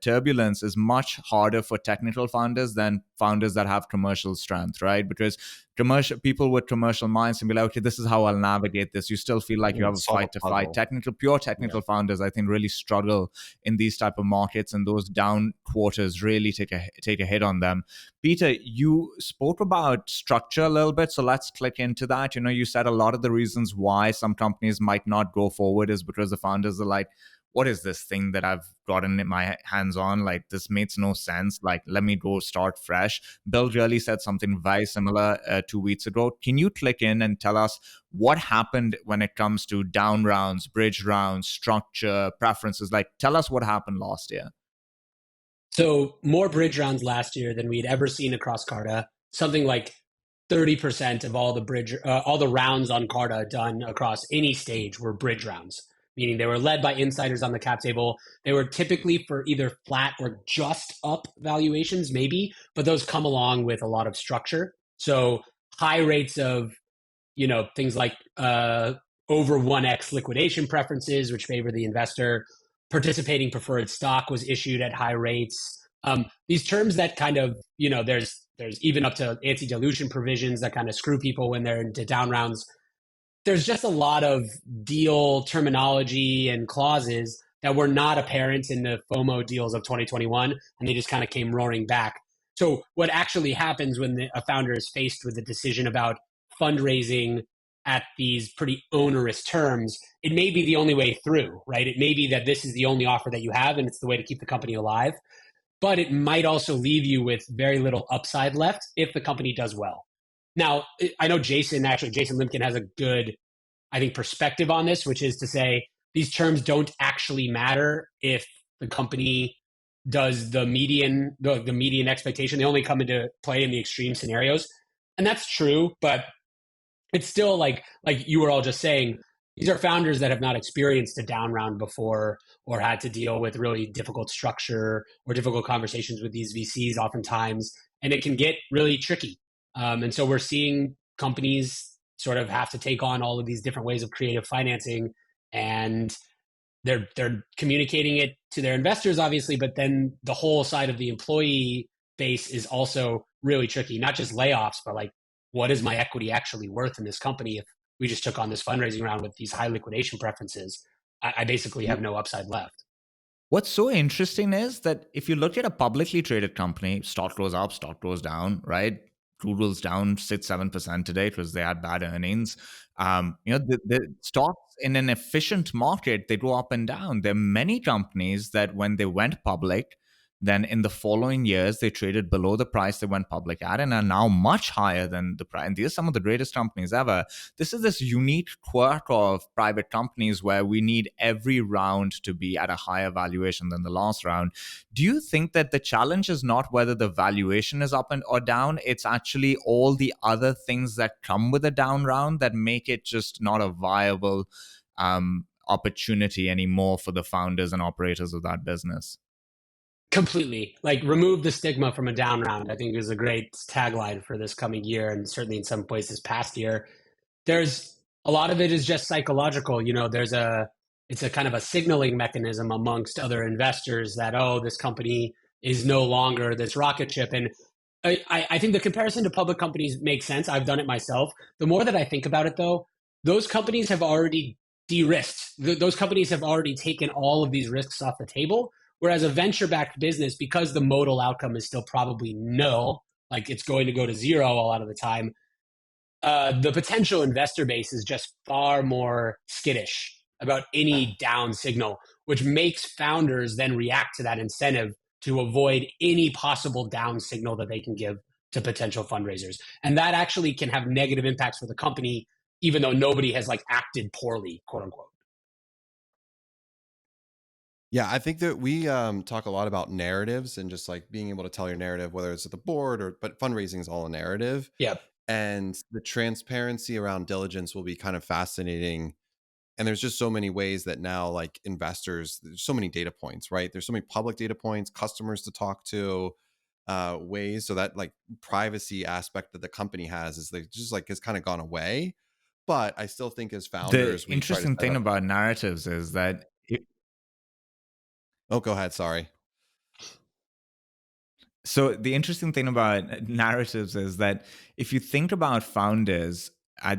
turbulence is much harder for technical founders than founders that have commercial strength, right? Because commercial people with commercial minds can be like, okay, this is how I'll navigate this. You still feel like you have a fight to fight. Pure technical founders, I think, really struggle in these type of markets, and those down quarters really take a hit on them. Peter, you spoke about structure a little bit, so let's click into that. You said a lot of the reasons why some companies might not go forward is because the founders are like, what is this thing that I've gotten my hands on? Like, this makes no sense. Like, let me go start fresh. Bill really said something very similar 2 weeks ago. Can you click in and tell us what happened when it comes to down rounds, bridge rounds, structure, preferences? Like, tell us what happened last year. So more bridge rounds last year than we'd ever seen across Carta. Something like 30% of all the rounds on Carta done across any stage were bridge rounds, meaning they were led by insiders on the cap table. They were typically for either flat or just up valuations, maybe, but those come along with a lot of structure. So high rates of, things like over 1x liquidation preferences, which favor the investor. Participating preferred stock was issued at high rates. These terms that kind of, there's even up to anti-dilution provisions that kind of screw people when they're into down rounds. There's just a lot of deal terminology and clauses that were not apparent in the FOMO deals of 2021, and they just kind of came roaring back. So what actually happens when a founder is faced with a decision about fundraising at these pretty onerous terms, it may be the only way through, right? It may be that this is the only offer that you have and it's the way to keep the company alive, but it might also leave you with very little upside left if the company does well. Now, I know Jason Limkin has a good, I think, perspective on this, which is to say these terms don't actually matter if the company does the median expectation. They only come into play in the extreme scenarios. And that's true, but it's still like you were all just saying, these are founders that have not experienced a down round before or had to deal with really difficult structure or difficult conversations with these VCs oftentimes, and it can get really tricky. And so we're seeing companies sort of have to take on all of these different ways of creative financing, and they're communicating it to their investors, obviously, but then the whole side of the employee base is also really tricky. Not just layoffs, but like, what is my equity actually worth in this company if we just took on this fundraising round with these high liquidation preferences? I basically have no upside left. What's so interesting is that if you look at a publicly traded company, stock goes up, stock goes down, right? Google's down 6-7% today because they had bad earnings. The stocks in an efficient market, they go up and down. There are many companies that when they went public, then in the following years, they traded below the price they went public at and are now much higher than the price. And these are some of the greatest companies ever. This is this unique quirk of private companies where we need every round to be at a higher valuation than the last round. Do you think that the challenge is not whether the valuation is up or down? It's actually all the other things that come with a down round that make it just not a viable opportunity anymore for the founders and operators of that business? Completely. Like, remove the stigma from a down round, I think is a great tagline for this coming year, and certainly in some places past year. There's a lot of it is just psychological. It's a kind of a signaling mechanism amongst other investors that, oh, this company is no longer this rocket ship. And I think the comparison to public companies makes sense. I've done it myself. The more that I think about it, though, those companies have already de-risked. Those companies have already taken all of these risks off the table. Whereas a venture-backed business, because the modal outcome is still probably nil, like it's going to go to zero a lot of the time, the potential investor base is just far more skittish about any down signal, which makes founders then react to that incentive to avoid any possible down signal that they can give to potential fundraisers. And that actually can have negative impacts for the company, even though nobody has like acted poorly, quote unquote. Yeah, I think that we talk a lot about narratives and just like being able to tell your narrative, whether it's at the board but fundraising is all a narrative. Yep. And the transparency around diligence will be kind of fascinating. And there's just so many ways that now, like investors, there's so many data points, right? There's so many public data points, customers to talk to, ways. So that like privacy aspect that the company has is like just like has kind of gone away. But I still think as founders, The interesting thing about narratives is that oh, go ahead. Sorry. So the interesting thing about narratives is that if you think about founders,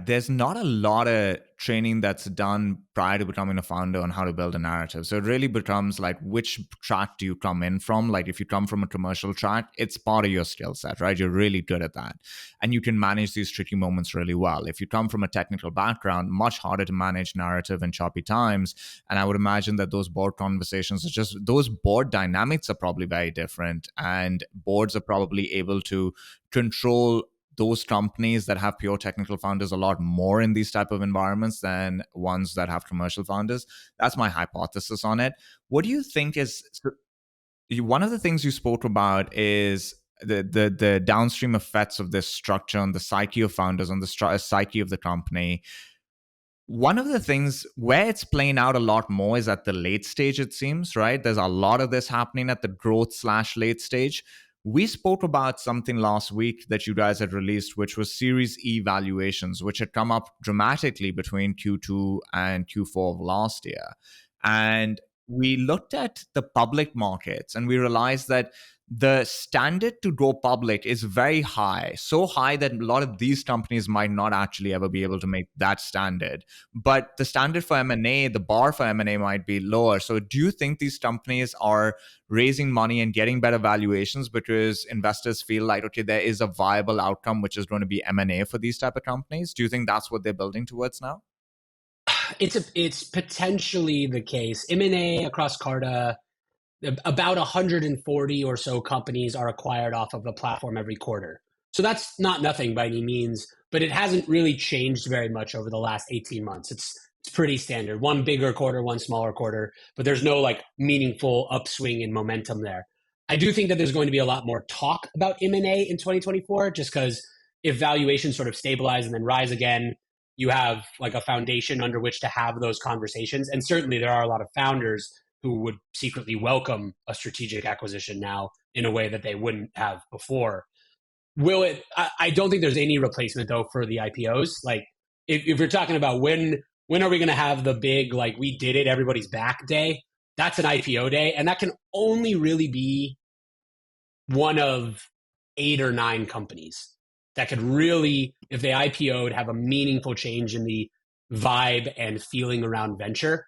there's not a lot of training that's done prior to becoming a founder on how to build a narrative. So it really becomes like, which track do you come in from? Like if you come from a commercial track, it's part of your skill set, right? You're really good at that. And you can manage these tricky moments really well. If you come from a technical background, much harder to manage narrative in choppy times. And I would imagine that those board conversations are just, those board dynamics are probably very different. And boards are probably able to control those companies that have pure technical founders a lot more in these type of environments than ones that have commercial founders. That's my hypothesis on it. What do you think is one of the things you spoke about is the downstream effects of this structure on the psyche of founders, on the psyche of the company. One of the things where it's playing out a lot more is at the late stage, it seems, right? There's a lot of this happening at the growth/late stage. We spoke about something last week that you guys had released, which was Series E valuations, which had come up dramatically between Q2 and Q4 of last year. And we looked at the public markets and we realized that the standard to go public is very high, so high that a lot of these companies might not actually ever be able to make that standard. But the standard for M&A, the bar for M&A might be lower. So do you think these companies are raising money and getting better valuations because investors feel like, okay, there is a viable outcome, which is going to be M&A for these type of companies? Do you think that's what they're building towards now? It's potentially the case. M&A across Carta, about 140 or so companies are acquired off of the platform every quarter. So that's not nothing by any means, but it hasn't really changed very much over the last 18 months. It's pretty standard. One bigger quarter, one smaller quarter, but there's no like meaningful upswing in momentum there. I do think that there's going to be a lot more talk about M&A in 2024, just because if valuations sort of stabilize and then rise again, you have like a foundation under which to have those conversations. And certainly there are a lot of founders who would secretly welcome a strategic acquisition now in a way that they wouldn't have before. Will it? I don't think there's any replacement though for the IPOs. Like if you're talking about when are we going to have the big, like, we did it, everybody's back day, that's an IPO day. And that can only really be one of 8 or 9 companies that could really, if they IPO'd, have a meaningful change in the vibe and feeling around venture.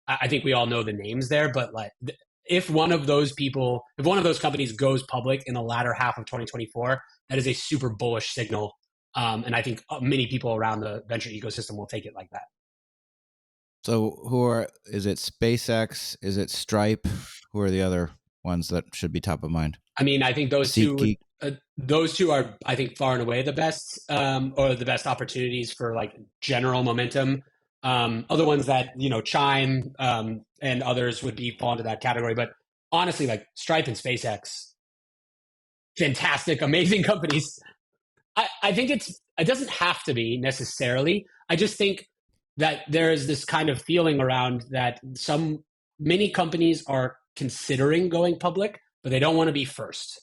I think we all know the names there, but like if one of those companies goes public in the latter half of 2024, that is a super bullish signal. And I think many people around the venture ecosystem will take it like that. So is it SpaceX? Is it Stripe? Who are the other ones that should be top of mind? I mean, I think those two are, I think, far and away the best, or the best opportunities for like general momentum. Other ones that, Chime and others would fall into that category. But honestly, like Stripe and SpaceX, fantastic, amazing companies. I think it doesn't have to be necessarily. I just think that there is this kind of feeling around that many companies are considering going public, but they don't want to be first.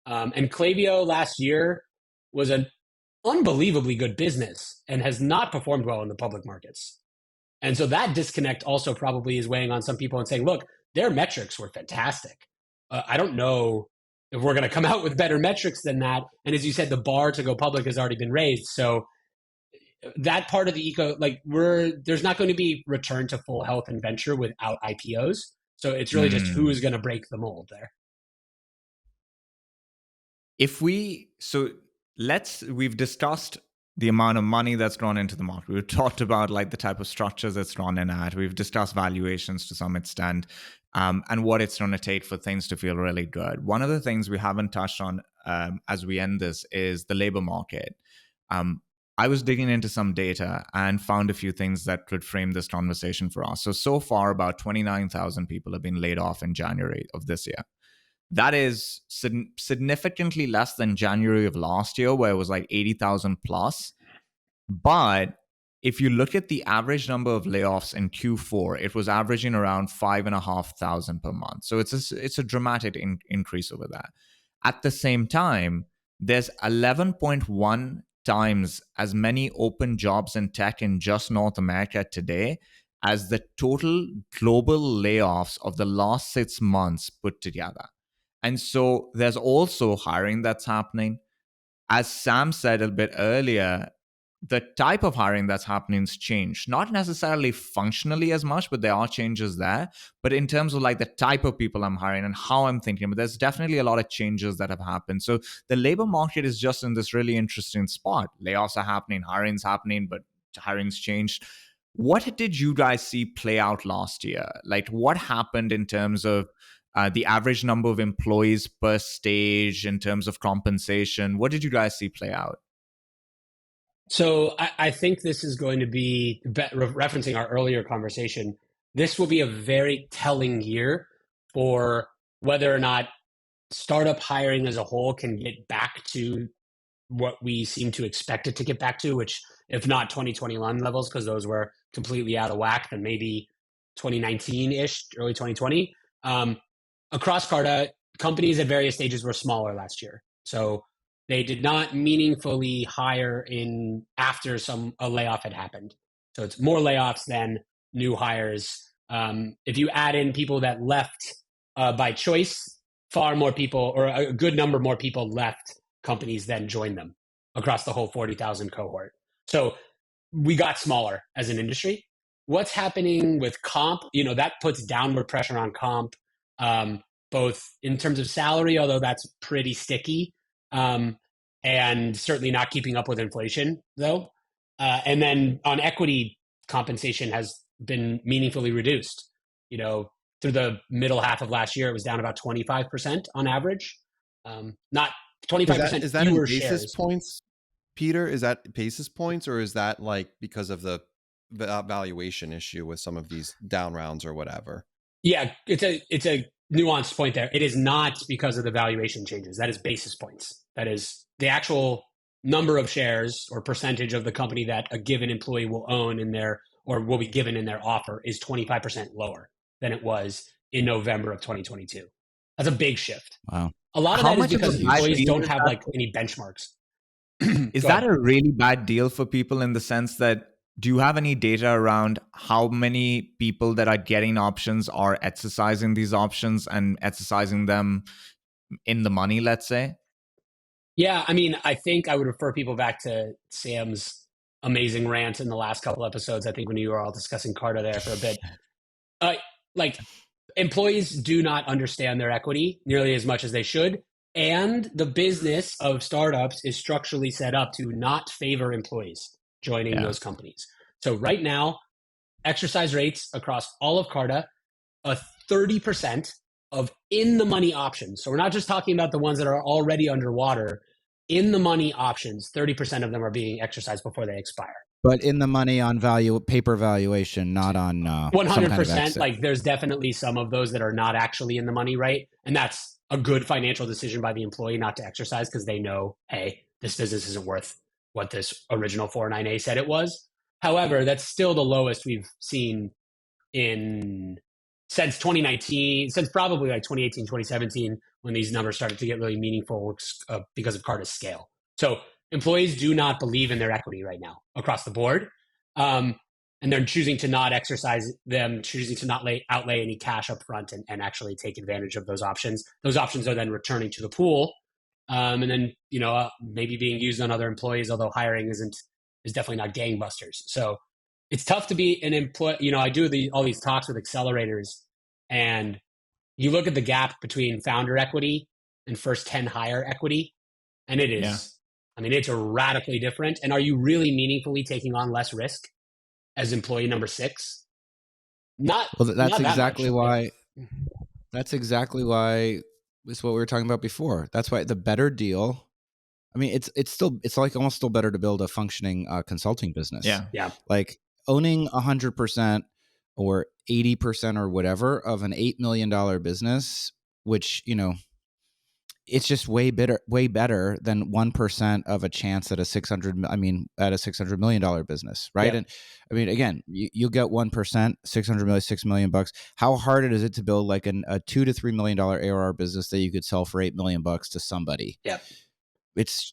And Klaviyo last year was an unbelievably good business and has not performed well in the public markets. And so that disconnect also probably is weighing on some people and saying, look, their metrics were fantastic. I don't know if we're going to come out with better metrics than that. And as you said, the bar to go public has already been raised. So that part of the there's not going to be return to full health and venture without IPOs. So it's really just who is going to break the mold there. We've discussed the amount of money that's gone into the market. We've talked about like the type of structures it's gone in at. We've discussed valuations to some extent, and what it's going to take for things to feel really good. One of the things we haven't touched on as we end this is the labor market. I was digging into some data and found a few things that could frame this conversation for us. So far, about 29,000 people have been laid off in January of this year. That is significantly less than January of last year, where it was like 80,000 plus. But if you look at the average number of layoffs in Q4, it was averaging around 5,500 per month. So it's a dramatic increase over that. At the same time, there's 11.1 times as many open jobs in tech in just North America today as the total global layoffs of the last 6 months put together. And so there's also hiring that's happening. As Sam said a bit earlier, the type of hiring that's happening has changed. Not necessarily functionally as much, but there are changes there. But in terms of like the type of people I'm hiring and how I'm thinking, but there's definitely a lot of changes that have happened. So the labor market is just in this really interesting spot. Layoffs are happening, hiring's happening, but hiring's changed. What did you guys see play out last year? Like what happened in terms of the average number of employees per stage, in terms of compensation? What did you guys see play out? So I think this is going to be, referencing our earlier conversation, this will be a very telling year for whether or not startup hiring as a whole can get back to what we seem to expect it to get back to, which if not 2021 levels, because those were completely out of whack, then maybe 2019-ish, early 2020. Across Carta, companies at various stages were smaller last year. So they did not meaningfully hire in after a layoff had happened. So it's more layoffs than new hires. If you add in people that left by choice, far more people, or a good number more people left companies than joined them across the whole 40,000 cohort. So we got smaller as an industry. What's happening with comp? That puts downward pressure on comp, both in terms of salary, although that's pretty sticky, and certainly not keeping up with inflation, though. And then on equity, compensation has been meaningfully reduced. Through the middle half of last year, it was down about 25% on average. Not 25% is that fewer in basis shares. Points, Peter? Is that basis points, or is that like because of the valuation issue with some of these down rounds or whatever? Yeah, it's a nuanced point there. It is not because of the valuation changes. That is basis points. That is the actual number of shares or percentage of the company that a given employee will own in their, or will be given in their offer, is 25% lower than it was in November of 2022. That's a big shift. Wow. A lot of that is because employees don't have like any benchmarks. Is that a really bad deal for people in the sense that, do you have any data around how many people that are getting options are exercising these options and exercising them in the money, let's say? Yeah, I mean, I think I would refer people back to Sam's amazing rant in the last couple episodes. I think when you were all discussing Carta there for a bit. Like, employees do not understand their equity nearly as much as they should. And the business of startups is structurally set up to not favor employees joining those companies. So right now, exercise rates across all of Carta, 30% of in the money options. So we're not just talking about the ones that are already underwater. In the money options, 30% of them are being exercised before they expire. But in the money on paper valuation, not on 100%. Like, there's definitely some of those that are not actually in the money, right? And that's a good financial decision by the employee not to exercise because they know, hey, this business isn't worth what this original 49A said it was. However, that's still the lowest we've seen since 2019, since probably like 2018, 2017, when these numbers started to get really meaningful because of Carta's scale. So employees do not believe in their equity right now across the board. And they're choosing to not exercise them, choosing to not outlay any cash up front and actually take advantage of those options. Those options are then returning to the pool. And then, maybe being used on other employees, although hiring is definitely not gangbusters. So it's tough to be an employee. I do all these talks with accelerators, and you look at the gap between founder equity and first 10 hire equity, and it is, it's radically different. And are you really meaningfully taking on less risk as employee number 6? That's exactly why. That's exactly why. It's what we were talking about before. That's why the better deal. It's like almost still better to build a functioning consulting business. Yeah. Like owning 100% or 80% or whatever of an $8 million business, which it's just way better than 1% of a chance at a $600 million business, right? Yeah. And again, you get 1%, $600 million, $6 million bucks. How hard is it to build like a $2 to $3 million ARR business that you could sell for $8 million bucks to somebody? Yeah.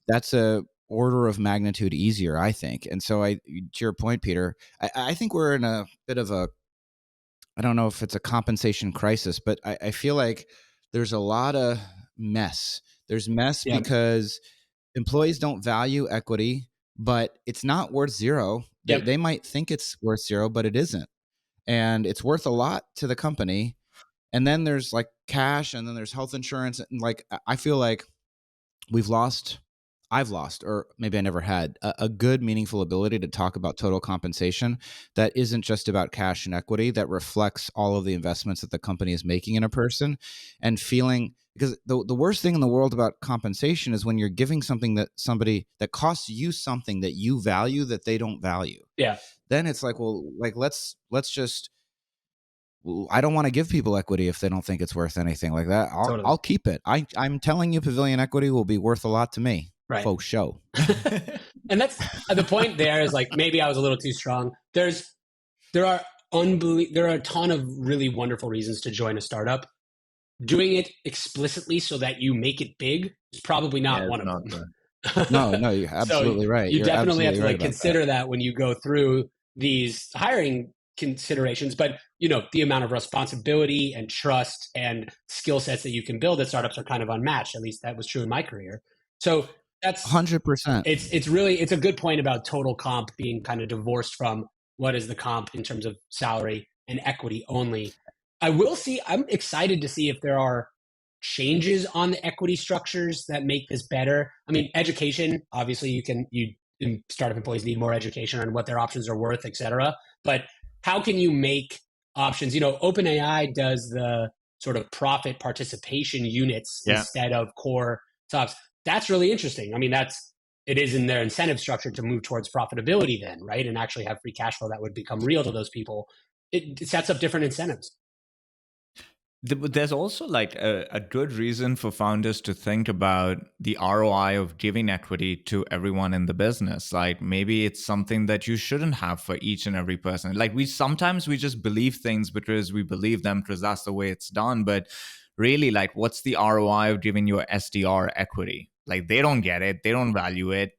That's a order of magnitude easier, I think. And so to your point, Peter, I think we're in a bit of I don't know if it's a compensation crisis, but I feel like there's a lot of mess. There's mess because employees don't value equity, but it's not worth zero. They might think it's worth zero, but it isn't. And it's worth a lot to the company. And then there's like cash, and then there's health insurance. And like, I feel like I've lost, or maybe I never had, a good, meaningful ability to talk about total compensation that isn't just about cash and equity, that reflects all of the investments that the company is making in a person, and feeling, because the worst thing in the world about compensation is when you're giving something that costs you something that you value that they don't value. Yeah. Then it's like, well, like let's just, I don't want to give people equity if they don't think it's worth anything like that. I'll keep it. I'm telling you, Pavilion equity will be worth a lot to me. Right. Faux show. And that's the point there is like, maybe I was a little too strong. There are a ton of really wonderful reasons to join a startup. Doing it explicitly so that you make it big is probably not one of them. No, you're absolutely right. You definitely have to consider that when you go through these hiring considerations, but the amount of responsibility and trust and skill sets that you can build at startups are kind of unmatched. At least that was true in my career. So that's 100%. It's a good point about total comp being kind of divorced from what is the comp in terms of salary and equity only. I'm excited to see if there are changes on the equity structures that make this better. I mean, education, obviously startup employees need more education on what their options are worth, et cetera. But how can you make options? OpenAI does the sort of profit participation units instead of core stocks. That's really interesting. I mean, it is in their incentive structure to move towards profitability then, right? And actually have free cash flow that would become real to those people. It sets up different incentives. There's also like a good reason for founders to think about the ROI of giving equity to everyone in the business. Like maybe it's something that you shouldn't have for each and every person. Like we just believe things because we believe them because that's the way it's done. But really, like, what's the ROI of giving your SDR equity? Like they don't get it. They don't value it.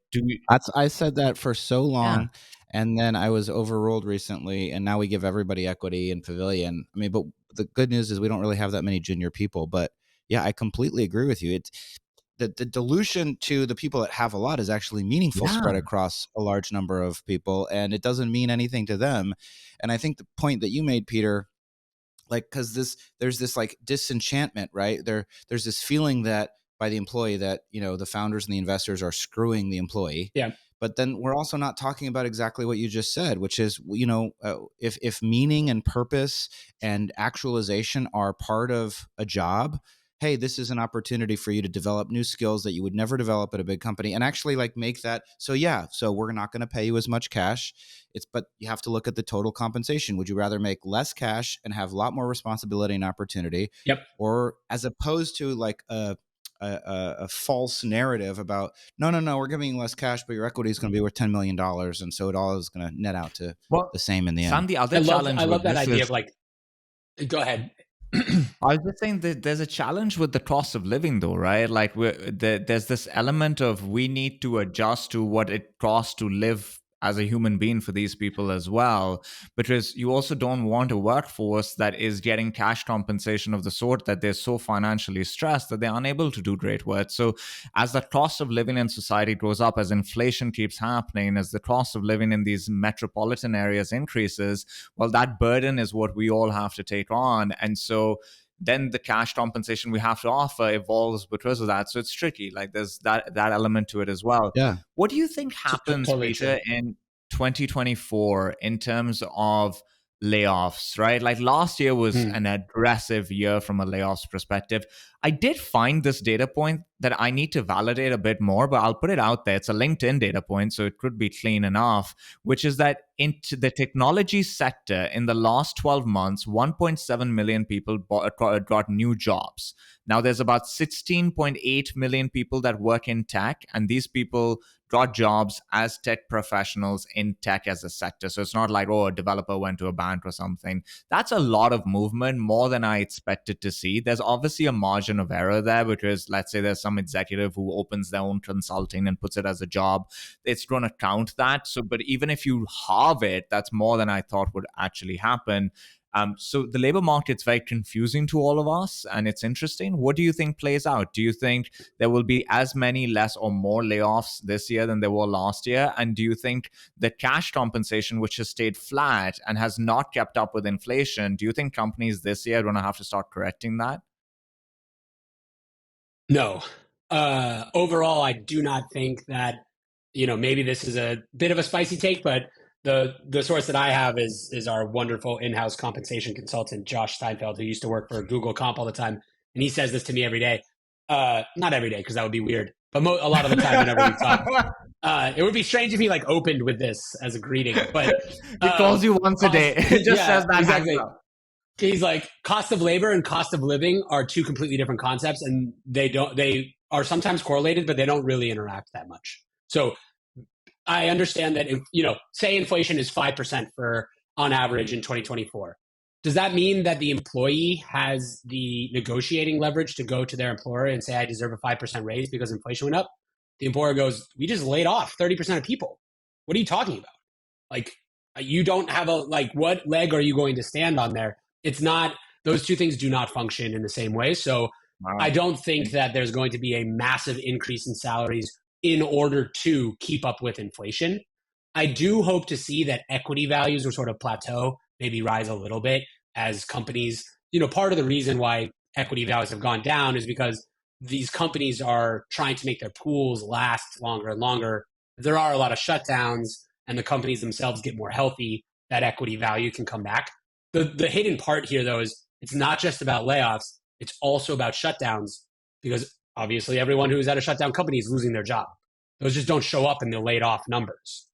I said that for so long. And then I was overruled recently, and now we give everybody equity in Pavilion. I mean, but the good news is we don't really have that many junior people. But yeah, I completely agree with you. It's the dilution to the people that have a lot is actually meaningful spread across a large number of people, and it doesn't mean anything to them. And I think the point that you made, Peter, like, because there's this like disenchantment, right? There's this feeling that by the employee that the founders and the investors are screwing the employee. Yeah. But then we're also not talking about exactly what you just said, which is, if meaning and purpose and actualization are part of a job, hey, this is an opportunity for you to develop new skills that you would never develop at a big company and actually like make that. So we're not going to pay you as much cash. But you have to look at the total compensation. Would you rather make less cash and have a lot more responsibility and opportunity? Yep. Or as opposed to like a false narrative about no, we're giving you less cash, but your equity is going to be worth $10 million, and so it all is going to net out to the same in the end. The other challenge I love that idea of like, go ahead. I was just saying that there's a challenge with the cost of living, though, right? Like there's this element of we need to adjust to what it costs to live as a human being for these people as well, because you also don't want a workforce that is getting cash compensation of the sort that they're so financially stressed that they're unable to do great work. So as the cost of living in society goes up, as inflation keeps happening, as the cost of living in these metropolitan areas increases, well, that burden is what we all have to take on. And so then the cash compensation we have to offer evolves because of that. So it's tricky. Like there's that element to it as well. Yeah. What do you think happens, totally Peter, in 2024 in terms of layoffs, right? Like last year was an aggressive year from a layoffs perspective. I did find this data point that I need to validate a bit more, but I'll put it out there. It's a LinkedIn data point, so it could be clean enough, which is that into the technology sector in the last 12 months, 1.7 million people got new jobs. Now there's about 16.8 million people that work in tech, and these people got jobs as tech professionals in tech as a sector. So it's not like, a developer went to a bank or something. That's a lot of movement, more than I expected to see. There's obviously a margin of error there because let's say there's some executive who opens their own consulting and puts it as a job. It's going to count that. So, but even if you halve it, that's more than I thought would actually happen. So the labor market's very confusing to all of us, and it's interesting. What do you think plays out? Do you think there will be as many, less, or more layoffs this year than there were last year? And do you think the cash compensation, which has stayed flat and has not kept up with inflation, do you think companies this year are going to have to start correcting that? No. Overall, I do not think that, maybe this is a bit of a spicy take, but the source that I have is our wonderful in-house compensation consultant, Josh Steinfeld, who used to work for Google Comp all the time. And he says this to me every day. Not every day, because that would be weird. But a lot of the time whenever we talk. It would be strange if he opened with this as a greeting. But he calls you once a day. It just says that. Exactly. He's like, cost of labor and cost of living are two completely different concepts, and they are sometimes correlated, but they don't really interact that much. So I understand that if, say inflation is 5% on average in 2024, does that mean that the employee has the negotiating leverage to go to their employer and say, I deserve a 5% raise because inflation went up? The employer goes, we just laid off 30% of people. What are you talking about? You don't have what leg are you going to stand on there? It's not, those two things do not function in the same way. So I don't think that there's going to be a massive increase in salaries in order to keep up with inflation. I do hope to see that equity values will sort of plateau, maybe rise a little bit as companies, part of the reason why equity values have gone down is because these companies are trying to make their pools last longer and longer. There are a lot of shutdowns and the companies themselves get more healthy, that equity value can come back. The hidden part here, though, is it's not just about layoffs. It's also about shutdowns because obviously everyone who's at a shutdown company is losing their job. Those just don't show up in the laid off numbers.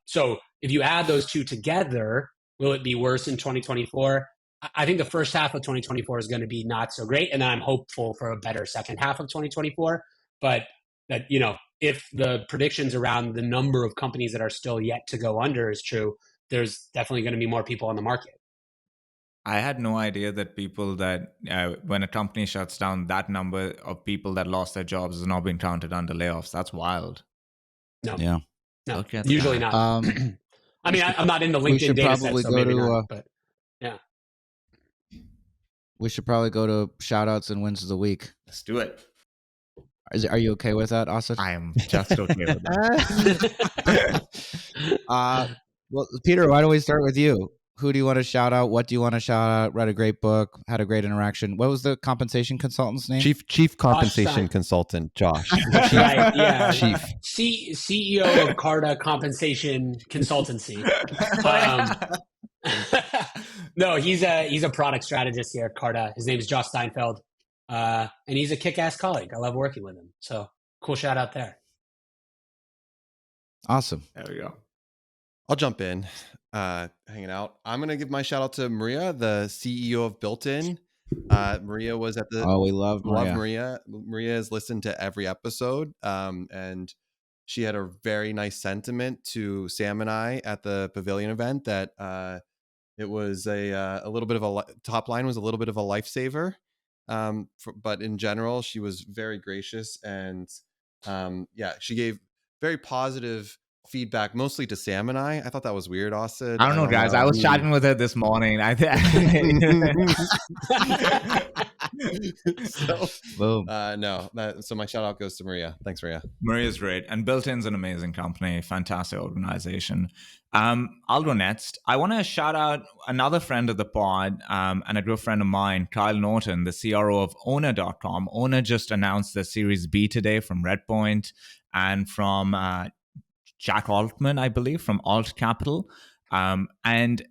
So if you add those two together, will it be worse in 2024? I think the first half of 2024 is going to be not so great. And then I'm hopeful for a better second half of 2024. But that, if the predictions around the number of companies that are still yet to go under is true, there's definitely going to be more people on the market. I had no idea that people that when a company shuts down, that number of people that lost their jobs is not being counted under layoffs. That's wild. No. Yeah. No, usually not. I mean, I'm not in the LinkedIn data set, so maybe not, but yeah. We should probably go to shout-outs and wins of the week. Let's do it. Are you okay with that, Asad? I am just okay with that. Well, Peter, why don't we start with you? Who do you want to shout out? What do you want to shout out? Read a great book, had a great interaction. What was the compensation consultant's name? Chief compensation consultant, Josh. Right, yeah. Chief. CEO of Carta Compensation Consultancy. No, he's a product strategist here at Carta. His name is Josh Steinfeld. And he's a kick-ass colleague. I love working with him. So cool shout out there. Awesome. There we go. I'll jump in, hanging out. I'm going to give my shout out to Maria, the CEO of Built-In. Maria was at the... Oh, we love Maria. Love Maria. Maria has listened to every episode. And she had a very nice sentiment to Sam and I at the Pavilion event that it was a little bit of a... Top line was a little bit of a lifesaver. But in general, she was very gracious. And she gave very positive feedback, mostly to Sam and I. I thought that was weird, Austin. I don't know, guys. I was chatting with her this morning. So my shout out goes to Maria. Thanks, Maria. Maria's great. And Built-in's an amazing company, fantastic organization. I'll go next. I want to shout out another friend of the pod and a good friend of mine, Kyle Norton, the CRO of Owner.com. Owner just announced their Series B today from Redpoint and from Jack Altman, I believe, from Alt Capital. And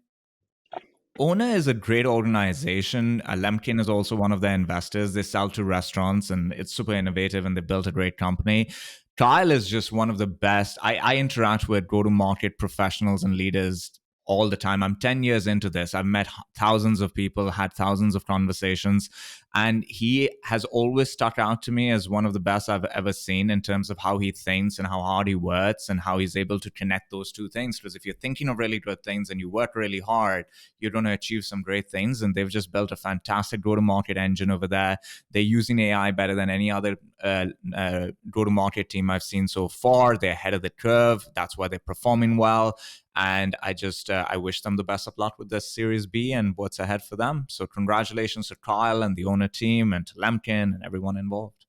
Owner is a great organization. Lemkin is also one of their investors. They sell to restaurants and it's super innovative and they built a great company. Kyle is just one of the best. I interact with go-to-market professionals and leaders all the time. I'm 10 years into this. I've met thousands of people, had thousands of conversations, and he has always stuck out to me as one of the best I've ever seen in terms of how he thinks and how hard he works and how he's able to connect those two things. Because if you're thinking of really good things and you work really hard, you're going to achieve some great things. And they've just built a fantastic go-to-market engine over there. They're using AI better than any other go-to-market team I've seen so far. They're ahead of the curve. That's why they're performing well. And I just I wish them the best of luck with this Series B and what's ahead for them. So congratulations to Kyle and the Owner team and to Lemkin and everyone involved.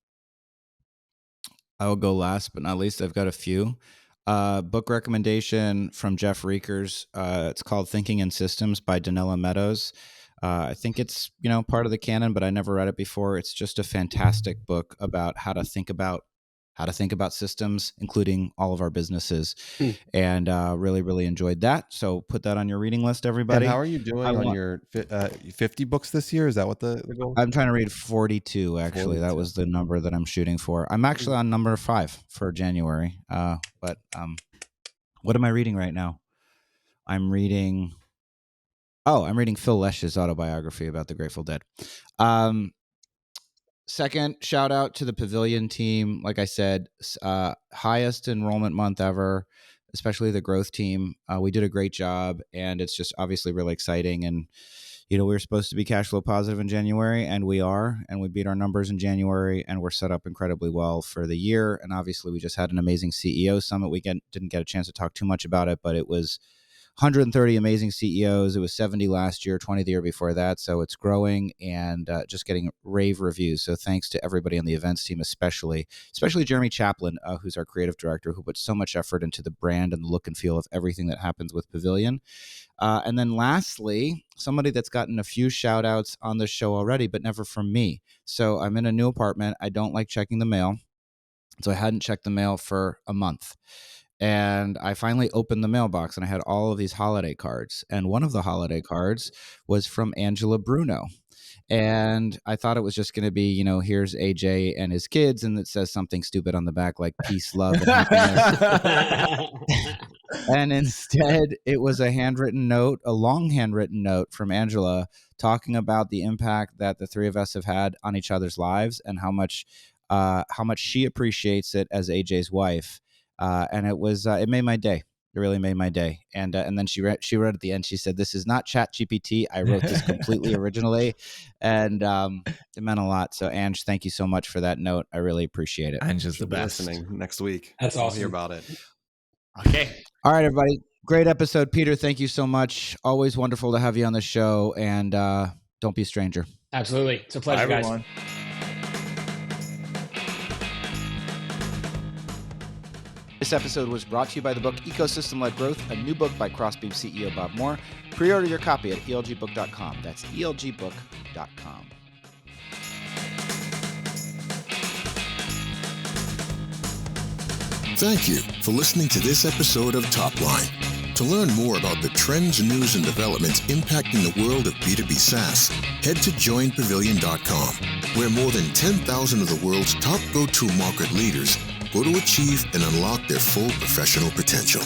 I will go last, but not least. I've got a few. Book recommendation from Jeff Reekers. It's called Thinking in Systems by Danila Meadows. I think it's part of the canon, but I never read it before. It's just a fantastic book about how to think about systems, including all of our businesses. And really, really enjoyed that. So put that on your reading list, everybody. And how are you doing on your 50 books this year? Is that what the goal? I'm trying to read 42, actually. 42. That was the number that I'm shooting for. I'm actually on number 5 for January. But what am I reading right now? I'm reading Phil Lesch's autobiography about the Grateful Dead. Second, shout out to the Pavilion team. Like I said, highest enrollment month ever, especially the growth team. We did a great job, and it's just obviously really exciting. And, we were supposed to be cash flow positive in January, and we are, and we beat our numbers in January, and we're set up incredibly well for the year. And obviously, we just had an amazing CEO summit. We didn't get a chance to talk too much about it, but it was 130 amazing CEOs. It was 70 last year, 20 the year before that. So it's growing and just getting rave reviews. So thanks to everybody on the events team, especially Jeremy Chaplin, who's our creative director, who puts so much effort into the brand and the look and feel of everything that happens with Pavilion. And then lastly, somebody that's gotten a few shout outs on the show already, but never from me. So I'm in a new apartment. I don't like checking the mail. So I hadn't checked the mail for a month. And I finally opened the mailbox and I had all of these holiday cards. And one of the holiday cards was from Angela Bruno. And I thought it was just going to be, here's AJ and his kids. And it says something stupid on the back like peace, love, and happiness. And instead, it was a long handwritten note from Angela talking about the impact that the three of us have had on each other's lives and how much she appreciates it as AJ's wife. And it made my day. It really made my day. And then she wrote at the end, she said, "This is not ChatGPT. I wrote this completely originally." And it meant a lot. So Ange, thank you so much for that note. I really appreciate it. Ange is the best. Listening next week. That's awesome. I'll hear about it. Okay. All right, everybody. Great episode. Peter, thank you so much. Always wonderful to have you on the show. And don't be a stranger. Absolutely. It's a pleasure, Bye, everyone. guys. This episode was brought to you by the book Ecosystem-Led Growth, a new book by Crossbeam CEO Bob Moore. Pre-order your copy at elgbook.com. That's elgbook.com. Thank you for listening to this episode of Top Line. To learn more about the trends, news, and developments impacting the world of B2B SaaS, head to joinpavilion.com, where more than 10,000 of the world's top go-to market leaders go to achieve and unlock their full professional potential.